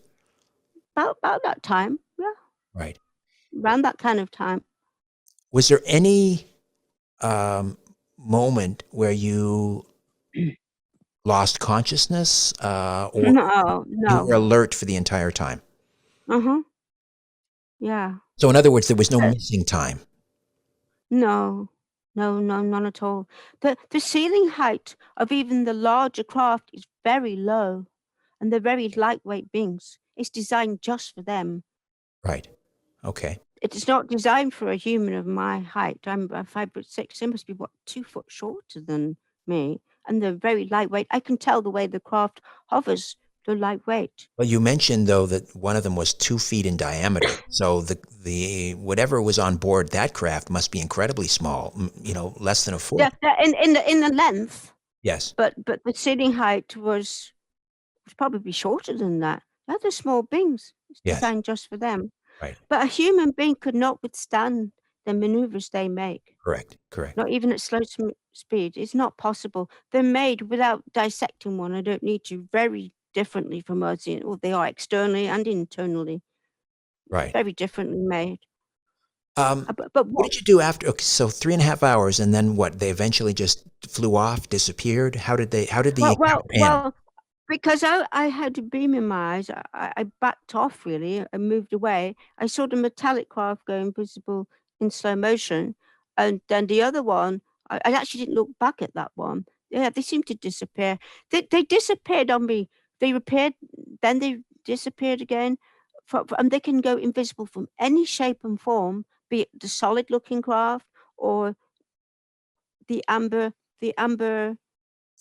Speaker 4: About that time, yeah.
Speaker 3: Right.
Speaker 4: Around that kind of time.
Speaker 3: Was there any moment where you lost consciousness, or
Speaker 4: no.
Speaker 3: you were alert for the entire time?
Speaker 4: Yeah.
Speaker 3: So in other words, there was no missing time.
Speaker 4: No, none at all. The ceiling height of even the larger craft is very low, and they're very lightweight beings. It's designed just for them.
Speaker 3: Right. Okay.
Speaker 4: It is not designed for a human of my height. I'm 5'6". They must be 2 foot shorter than me, and they're very lightweight. I can tell the way the craft hovers. They're lightweight.
Speaker 3: Well, you mentioned though that one of them was 2 feet in diameter. So the whatever was on board that craft must be incredibly small. Less than a foot.
Speaker 4: Yeah, in the length.
Speaker 3: Yes.
Speaker 4: But the ceiling height was probably shorter than that. They're small beings. It's designed just for them.
Speaker 3: Right.
Speaker 4: But a human being could not withstand the maneuvers they make.
Speaker 3: Correct.
Speaker 4: Not even at slow speed. It's not possible. They're made without dissecting one. I don't need to. Very differently from us. They are externally and internally.
Speaker 3: Right.
Speaker 4: Very differently made.
Speaker 3: But what did you do after? Okay, so 3.5 hours, and then what? They eventually just flew off, disappeared. How did the
Speaker 4: Because I had a beam in my eyes. I backed off really and moved away. I saw the metallic craft go invisible in slow motion. And then the other one, I actually didn't look back at that one. Yeah, they seemed to disappear. They disappeared on me. They appeared, then they disappeared again. And they can go invisible from any shape and form, be it the solid looking craft or the amber, the amber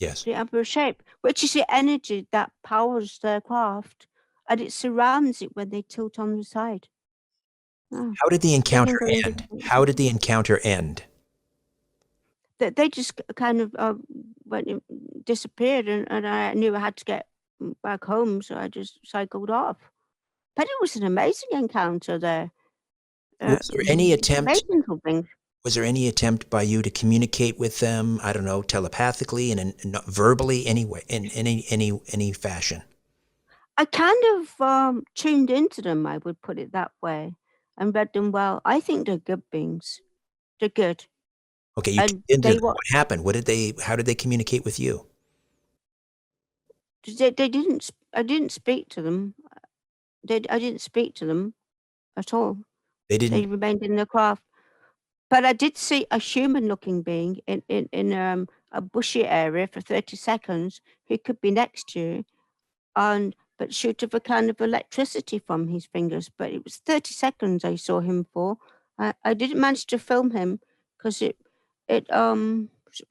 Speaker 3: Yes.
Speaker 4: the amber shape, which is the energy that powers their craft, and it surrounds it when they tilt on the side. Oh,
Speaker 3: How did the
Speaker 4: they can
Speaker 3: encounter
Speaker 4: go
Speaker 3: end?
Speaker 4: invisible.
Speaker 3: How did the encounter end?
Speaker 4: They just kind of disappeared, and I knew I had to get back home, so I just cycled off. But it was an amazing encounter there.
Speaker 3: Was there any attempt
Speaker 4: Amazing little things.
Speaker 3: Was there any attempt by you to communicate with them? I don't know, telepathically and verbally, anyway, in any fashion.
Speaker 4: I kind of tuned into them, I would put it that way, and read them well. I think they're good beings. They're good.
Speaker 3: Okay, you tuned
Speaker 4: And
Speaker 3: into
Speaker 4: they
Speaker 3: them.
Speaker 4: were
Speaker 3: What happened? How did they communicate with you?
Speaker 4: they didn't I didn't speak to them. I didn't speak to them at all.
Speaker 3: They
Speaker 4: They
Speaker 3: didn't.
Speaker 4: remained in the craft. But I did see a human-looking being in a bushy area for 30 seconds who could be next to you and but shoot off a kind of electricity from his fingers. But it was 30 seconds I saw him for. I didn't manage to film him because it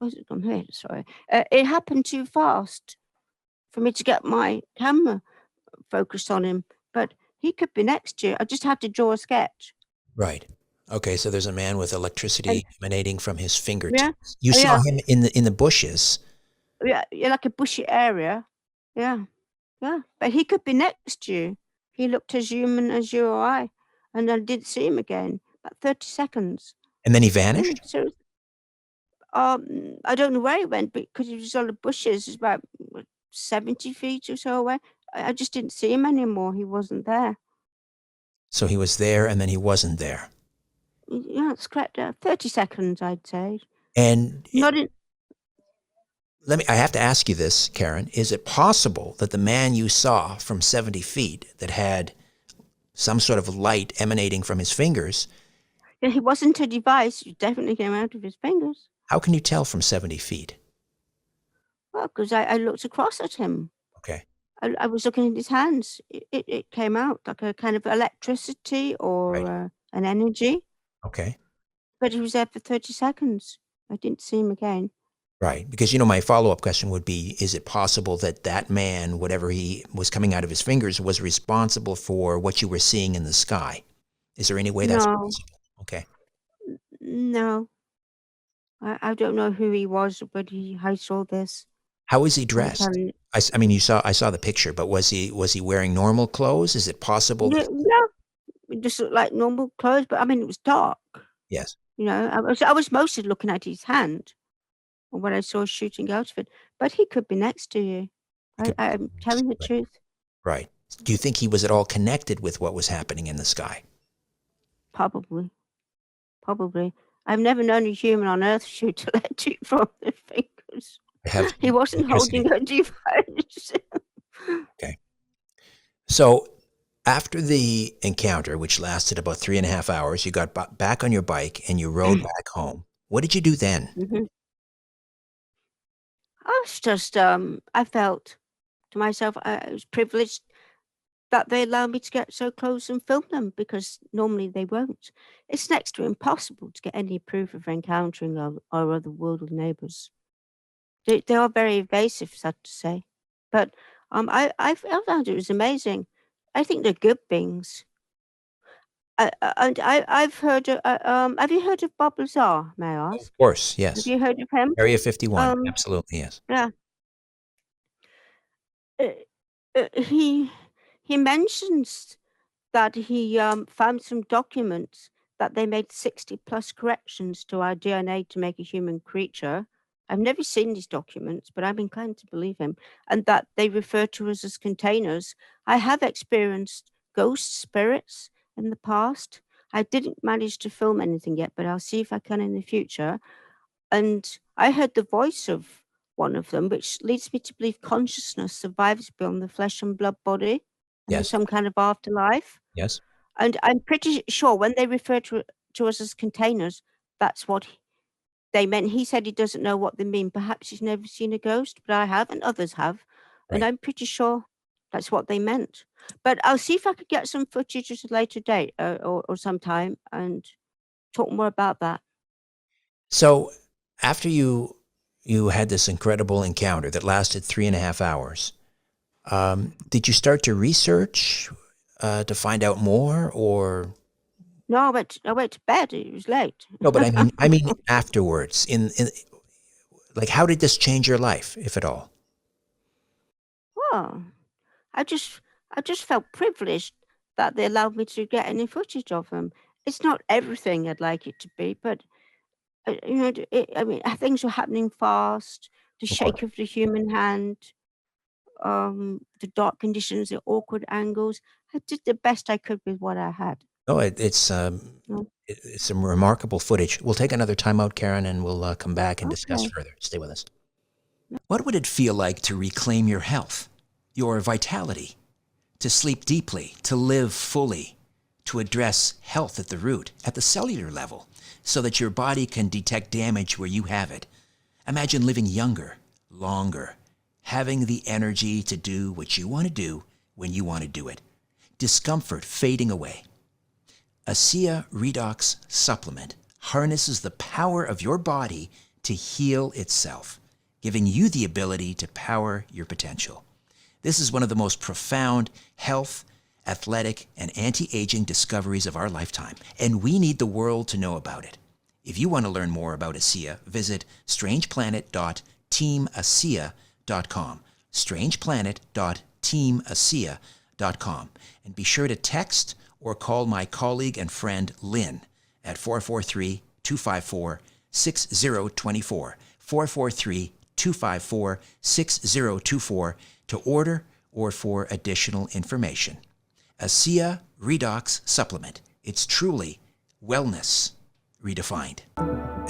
Speaker 4: was it on here? Sorry. It happened too fast for me to get my camera focused on him, but he could be next to you. I just had to draw a sketch.
Speaker 3: Right. Okay, so there's a man with
Speaker 4: And
Speaker 3: electricity emanating from his
Speaker 4: yeah,
Speaker 3: fingertips. You
Speaker 4: oh,
Speaker 3: saw
Speaker 4: yeah,
Speaker 3: him in the bushes.
Speaker 4: yeah, like a bushy area. Yeah, yeah. But he could be next to you. He looked as human as you or I, and I didn't see him again. About 30 seconds.
Speaker 3: And then he
Speaker 4: Yeah,
Speaker 3: vanished?
Speaker 4: so I don't know where he went because he was on the bushes. It's about 70 feet or so away. I just didn't see him anymore. He wasn't there.
Speaker 3: So he was there and then he wasn't there.
Speaker 4: Yeah, it's correct. 30 seconds, I'd say.
Speaker 3: And
Speaker 4: Not in.
Speaker 3: I have to ask you this, Karen. Is it possible that the man you saw from 70 feet that had some sort of light emanating from his fingers,
Speaker 4: Yeah, he wasn't a device. It definitely came out of his fingers.
Speaker 3: how can you tell from 70 feet?
Speaker 4: Well, because I looked across at him.
Speaker 3: Okay.
Speaker 4: I was looking at his hands. It came out like a kind of electricity
Speaker 3: Right.
Speaker 4: or an energy,
Speaker 3: Okay.
Speaker 4: but he was there for 30 seconds. I didn't see him again.
Speaker 3: Right. Because, my follow-up question would be, is it possible that that man, whatever he was coming out of his fingers, was responsible for what you were seeing in the sky? Is there any way that's
Speaker 4: No,
Speaker 3: possible? Okay.
Speaker 4: no. I don't know who he was, but I saw this.
Speaker 3: How was he
Speaker 4: I'm
Speaker 3: dressed?
Speaker 4: telling you.
Speaker 3: I mean, I saw the picture, but was he wearing normal clothes? Is it possible
Speaker 4: Yeah,
Speaker 3: that,
Speaker 4: yeah, it just looked like normal clothes, but I mean, it was dark.
Speaker 3: yes.
Speaker 4: I was mostly looking at his hand. Or what I saw shooting out of it, but he could be next to you.
Speaker 3: It could be
Speaker 4: I'm telling the
Speaker 3: right.
Speaker 4: truth.
Speaker 3: Right. Do you think he was at all connected with what was happening in the sky?
Speaker 4: Probably, probably. I've never known a human on Earth shoot electric from their fingers.
Speaker 3: Have
Speaker 4: He wasn't
Speaker 3: electricity.
Speaker 4: holding a device.
Speaker 3: Okay. So after the encounter, which lasted about 3.5 hours, you got back on your bike and you rode back home. What did you do then?
Speaker 4: Mhm. I was just, I felt to myself, I was privileged that they allow me to get so close and film them because normally they won't. It's next to impossible to get any proof of encountering our otherworldly neighbours. They are very evasive, sad to say, but I found it was amazing. I think they're good beings. And I've heard. Have you heard of Bob Lazar? May I ask?
Speaker 3: Of course,
Speaker 4: Have
Speaker 3: yes.
Speaker 4: you heard of him?
Speaker 3: Area 51.
Speaker 4: Um,
Speaker 3: Absolutely, yes.
Speaker 4: yeah. Uh, he mentions that he found some documents that they made 60 plus corrections to our DNA to make a human creature. I've never seen these documents, but I'm inclined to believe him, and that they refer to us as containers. I have experienced ghost spirits in the past. I didn't manage to film anything yet, but I'll see if I can in the future. And I heard the voice of one of them, which leads me to believe consciousness survives beyond the flesh and blood body and
Speaker 3: Yes.
Speaker 4: some kind of afterlife.
Speaker 3: Yes.
Speaker 4: And I'm pretty sure when they refer to us as containers, that's what they meant. He said he doesn't know what they mean. Perhaps he's never seen a ghost, but I have, and others have. And
Speaker 3: Right.
Speaker 4: I'm pretty sure that's what they meant. But I'll see if I could get some footage at a later date or sometime and talk more about that.
Speaker 3: So after you had this incredible encounter that lasted 3.5 hours, did you start to research to find out more, or
Speaker 4: No, I went to bed. It was late.
Speaker 3: no? But I mean afterwards. In like, how did this change your life, if at all?
Speaker 4: Well, I just felt privileged that they allowed me to get any footage of him. It's not everything I'd like it to be, but I mean, things were happening fast. The
Speaker 3: Of course.
Speaker 4: shake of the human hand, the dark conditions, the awkward angles. I did the best I could with what I had.
Speaker 3: No,
Speaker 4: Mm.
Speaker 3: it's some remarkable footage. We'll take another time out, Karen, and we'll come back and discuss
Speaker 4: Okay.
Speaker 3: further. Stay with us. What would it feel like to reclaim your health, your vitality, to sleep deeply, to live fully, to address health at the root, at the cellular level, so that your body can detect damage where you have it? Imagine living younger, longer, having the energy to do what you want to do when you want to do it. Discomfort fading away. ASEA Redox Supplement harnesses the power of your body to heal itself, giving you the ability to power your potential. This is one of the most profound health, athletic, and anti-aging discoveries of our lifetime, and we need the world to know about it. If you want to learn more about ASEA, visit strangeplanet.teamasea.com, strangeplanet.teamasea.com, and be sure to text or call my colleague and friend Lynn at 443-254-6024, 443-254-6024 to order or for additional information. ASEA Redox Supplement. It's truly wellness redefined.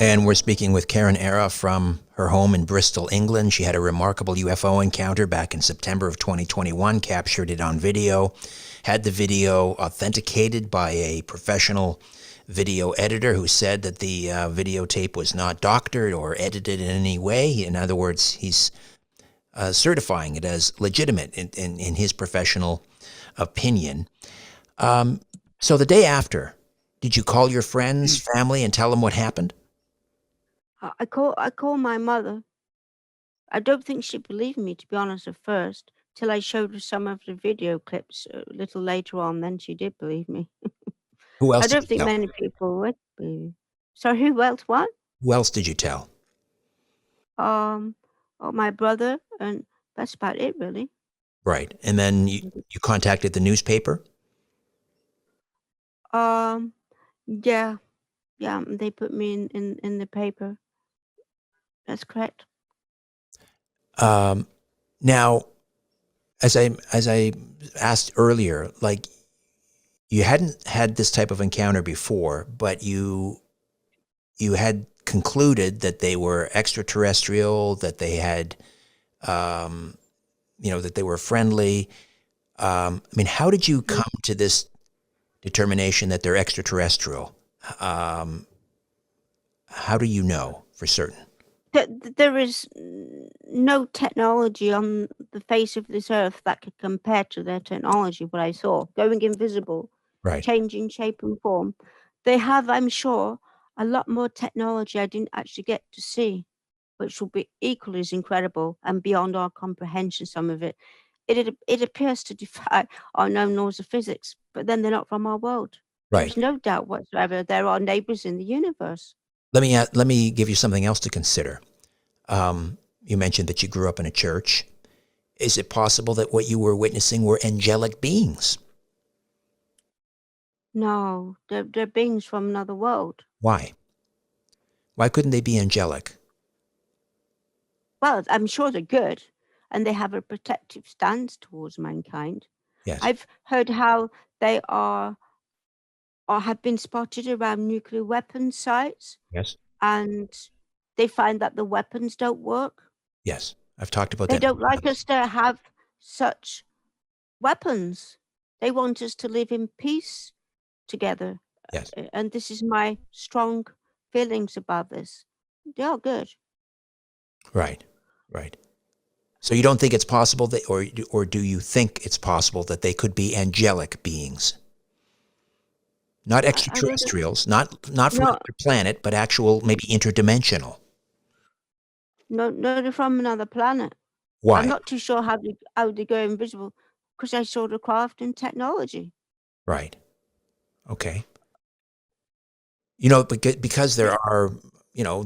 Speaker 3: And we're speaking with Karen Era from her home in Bristol, England. She had a remarkable UFO encounter back in September of 2021, captured it on video, had the video authenticated by a professional video editor who said that the videotape was not doctored or edited in any way. In other words, he's certifying it as legitimate in his professional opinion. So the day after, did you call your friends, family, and tell them what happened?
Speaker 4: I call my mother. I don't think she believed me, to be honest, at first, till I showed her some of the video clips a little later on. Then she did believe me.
Speaker 3: Who else
Speaker 4: I
Speaker 3: did
Speaker 4: don't
Speaker 3: you
Speaker 4: think
Speaker 3: tell?
Speaker 4: many people would believe. So who else? What?
Speaker 3: Who else did you tell?
Speaker 4: Oh, my brother, and that's about it, really.
Speaker 3: Right. And then you contacted the newspaper?
Speaker 4: Yeah, they put me in the paper. That's correct.
Speaker 3: Now, as I asked earlier, like, you hadn't had this type of encounter before, but you had concluded that they were extraterrestrial, that they had, that they were friendly. I mean, how did you come to this determination that they're extraterrestrial? How do you know for certain?
Speaker 4: There is no technology on the face of this earth that could compare to their technology, what I saw, going invisible,
Speaker 3: Right.
Speaker 4: changing shape and form. They have, I'm sure, a lot more technology I didn't actually get to see, which will be equally as incredible and beyond our comprehension, some of it. It appears to defy our known laws of physics, but then they're not from our world.
Speaker 3: Right.
Speaker 4: There's no doubt whatsoever they're our neighbors in the universe.
Speaker 3: Let me give you something else to consider. You mentioned that you grew up in a church. Is it possible that what you were witnessing were angelic beings?
Speaker 4: No, they're beings from another world.
Speaker 3: Why? Why couldn't they be angelic?
Speaker 4: Well, I'm sure they're good, and they have a protective stance towards mankind.
Speaker 3: Yes.
Speaker 4: I've heard how they are or have been spotted around nuclear weapons sites,
Speaker 3: Yes.
Speaker 4: and they find that the weapons don't work.
Speaker 3: Yes, I've talked about
Speaker 4: They
Speaker 3: that
Speaker 4: don't
Speaker 3: many
Speaker 4: like
Speaker 3: times.
Speaker 4: us to have such weapons. They want us to live in peace together.
Speaker 3: Yes.
Speaker 4: And this is my strong feelings about this. They are good.
Speaker 3: Right. Right. So you don't think it's possible that, or do you think it's possible that they could be angelic beings? Not
Speaker 4: I don't know.
Speaker 3: extraterrestrials, not from
Speaker 4: No,
Speaker 3: another planet, but actual, maybe interdimensional.
Speaker 4: no, no, they're from another planet. I'm
Speaker 3: Why?
Speaker 4: not too sure how they go invisible because I saw the craft and technology.
Speaker 3: Right. Okay. You know, because
Speaker 4: Yeah,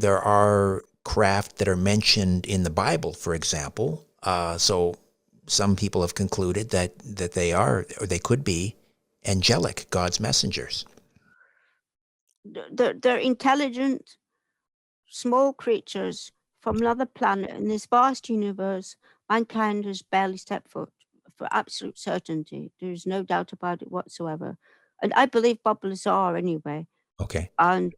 Speaker 3: there are craft that are mentioned in the Bible, for example. So some people have concluded that they are, or they could be, angelic, God's messengers.
Speaker 4: they're intelligent, small creatures from another planet in this vast universe. Mankind has barely stepped foot for absolute certainty. There's no doubt about it whatsoever. And I believe Bob Lazar anyway.
Speaker 3: Okay.
Speaker 4: And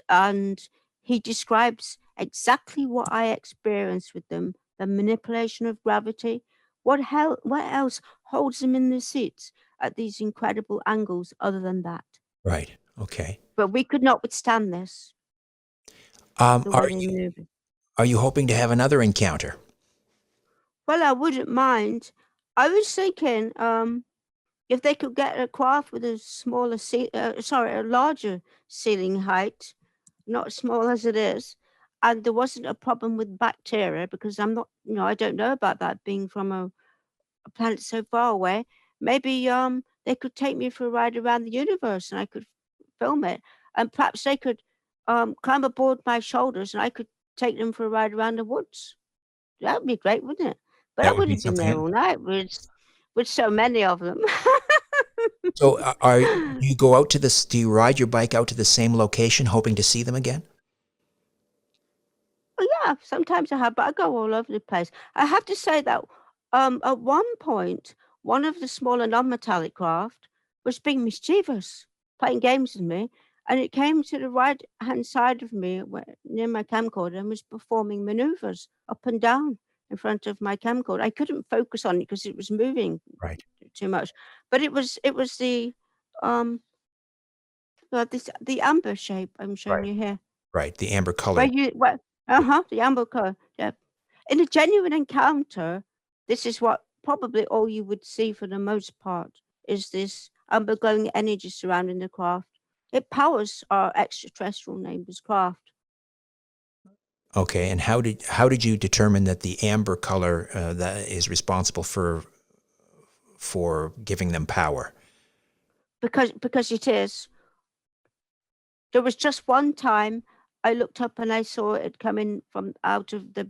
Speaker 4: and he describes exactly what I experienced with them, the manipulation of gravity. What else holds them in the seats at these incredible angles other than that?
Speaker 3: Right. Okay.
Speaker 4: But we could not withstand this,
Speaker 3: Um,
Speaker 4: the way
Speaker 3: are
Speaker 4: they
Speaker 3: you
Speaker 4: move.
Speaker 3: are you hoping to have another encounter?
Speaker 4: Well, I wouldn't mind. I was thinking, if they could get a craft with a a larger ceiling height, not as small as it is, and there wasn't a problem with bacteria because I'm not, I don't know about that being from a planet so far away. Maybe they could take me for a ride around the universe and I could film it, and perhaps they could climb aboard my shoulders and I could take them for a ride around the woods. That would be great, wouldn't it? But I
Speaker 3: That would
Speaker 4: would
Speaker 3: be
Speaker 4: have been there
Speaker 3: something.
Speaker 4: all night with so many of them.
Speaker 3: So, do you go out to this? Do you ride your bike out to the same location, hoping to see them again?
Speaker 4: Well, yeah, sometimes I have, but I go all over the place. I have to say that at one point, one of the smaller non-metallic craft was being mischievous, playing games with me, and it came to the right-hand side of me near my camcorder and was performing maneuvers up and down in front of my camcorder. I couldn't focus on it because it was moving
Speaker 3: Right.
Speaker 4: too much, but it was um the amber shape I'm showing
Speaker 3: Right.
Speaker 4: you here.
Speaker 3: Right. The amber
Speaker 4: Where
Speaker 3: colored.
Speaker 4: you where the amber color, yeah. In a genuine encounter, this is what probably all you would see for the most part, is this amber glowing energy surrounding the craft. It powers our extraterrestrial neighbor's craft
Speaker 3: Okay. And how did you determine that the amber color that is responsible for giving them power?
Speaker 4: because it is. There was just one time I looked up and I saw it coming from out of the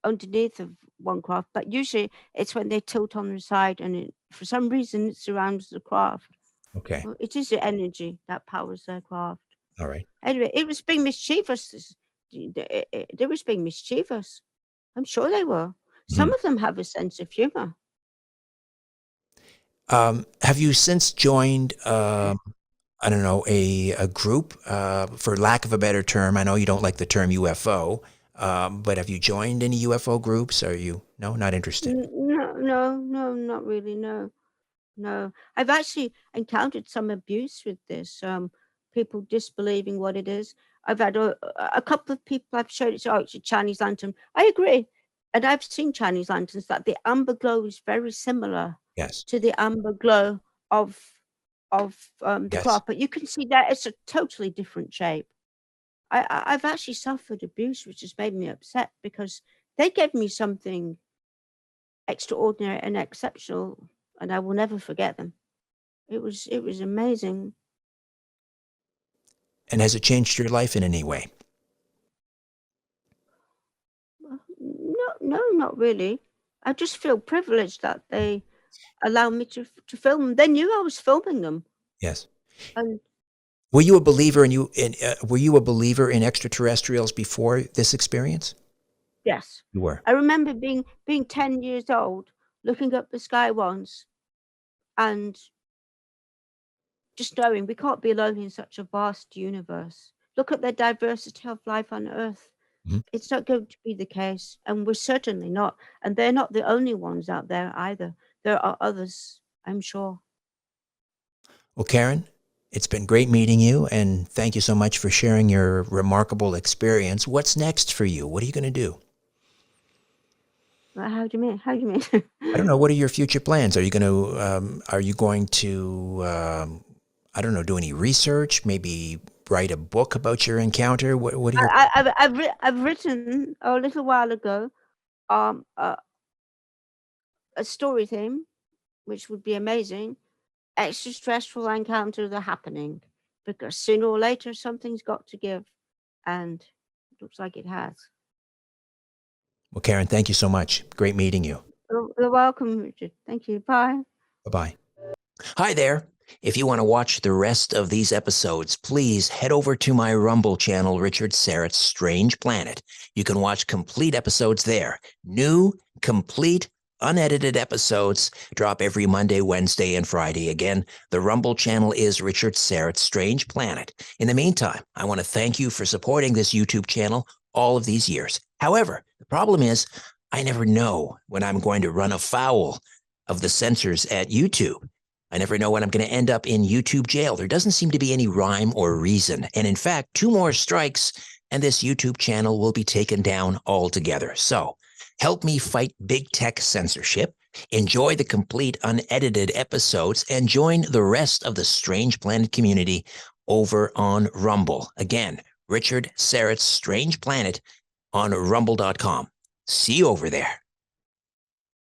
Speaker 4: underneath of one craft, but usually it's when they tilt on the side and for some reason it surrounds the craft.
Speaker 3: Okay.
Speaker 4: Well, it is the energy that powers their craft.
Speaker 3: All right.
Speaker 4: Anyway, it was being mischievous. They was being mischievous. I'm sure they were. Some
Speaker 3: Mhm.
Speaker 4: of them have a sense of humor.
Speaker 3: Have you since joined? I don't know, a group, for lack of a better term. I know you don't like the term UFO, but have you joined any UFO groups? Are you, no, not interested?
Speaker 4: No, no, no, not really. No, no. I've actually encountered some abuse with this. People disbelieving what it is. I've had a couple of people I've showed it to. Oh, it's a Chinese lantern. I agree, and I've seen Chinese lanterns that the amber glow is very similar
Speaker 3: Yes.
Speaker 4: to the amber glow of the
Speaker 3: Yes.
Speaker 4: craft, but you can see that it's a totally different shape. I've actually suffered abuse, which has made me upset because they gave me something extraordinary and exceptional, and I will never forget them. It was amazing.
Speaker 3: And has it changed your life in any way?
Speaker 4: No, no, not really. I just feel privileged that they allow me to film them. They knew I was filming them,
Speaker 3: Yes.
Speaker 4: and
Speaker 3: Were you a believer were you a believer in extraterrestrials before this experience?
Speaker 4: yes,
Speaker 3: You were.
Speaker 4: I remember being 10 years old, looking up the sky once, and just knowing we can't be alone in such a vast universe. Look at the diversity of life on Earth.
Speaker 3: Mhm.
Speaker 4: It's not going to be the case, and we're certainly not. And they're not the only ones out there either. There are others, I'm sure.
Speaker 3: Well, Karen, it's been great meeting you, and thank you so much for sharing your remarkable experience. What's next for you? What are you going to do?
Speaker 4: How do you mean? How do you mean?
Speaker 3: I don't know. What are your future plans? Are you going to, I don't know, do any research? Maybe write a book about your encounter? What are your?
Speaker 4: I've written a little while ago a story theme, which would be amazing. Extra stressful encounters are happening because sooner or later something's got to give, and it looks like it has.
Speaker 3: Well, Karen, thank you so much. Great meeting you.
Speaker 4: You're welcome, Richard. Thank you. Bye.
Speaker 3: Bye-bye. Hi there. If you want to watch the rest of these episodes, please head over to my Rumble channel, Richard Serrett's Strange Planet. You can watch complete episodes there. New, complete, unedited episodes drop every Monday, Wednesday, and Friday. Again, the Rumble channel is Richard Serrett's Strange Planet. In the meantime, I want to thank you for supporting this YouTube channel all of these years. However, the problem is I never know when I'm going to run afoul of the censors at YouTube. I never know when I'm going to end up in YouTube jail. There doesn't seem to be any rhyme or reason. And in fact, 2 more strikes and this YouTube channel will be taken down altogether. So help me fight big tech censorship, enjoy the complete unedited episodes, and join the rest of the Strange Planet community over on Rumble. Again, Richard Serrett's Strange Planet on rumble.com. See you over there.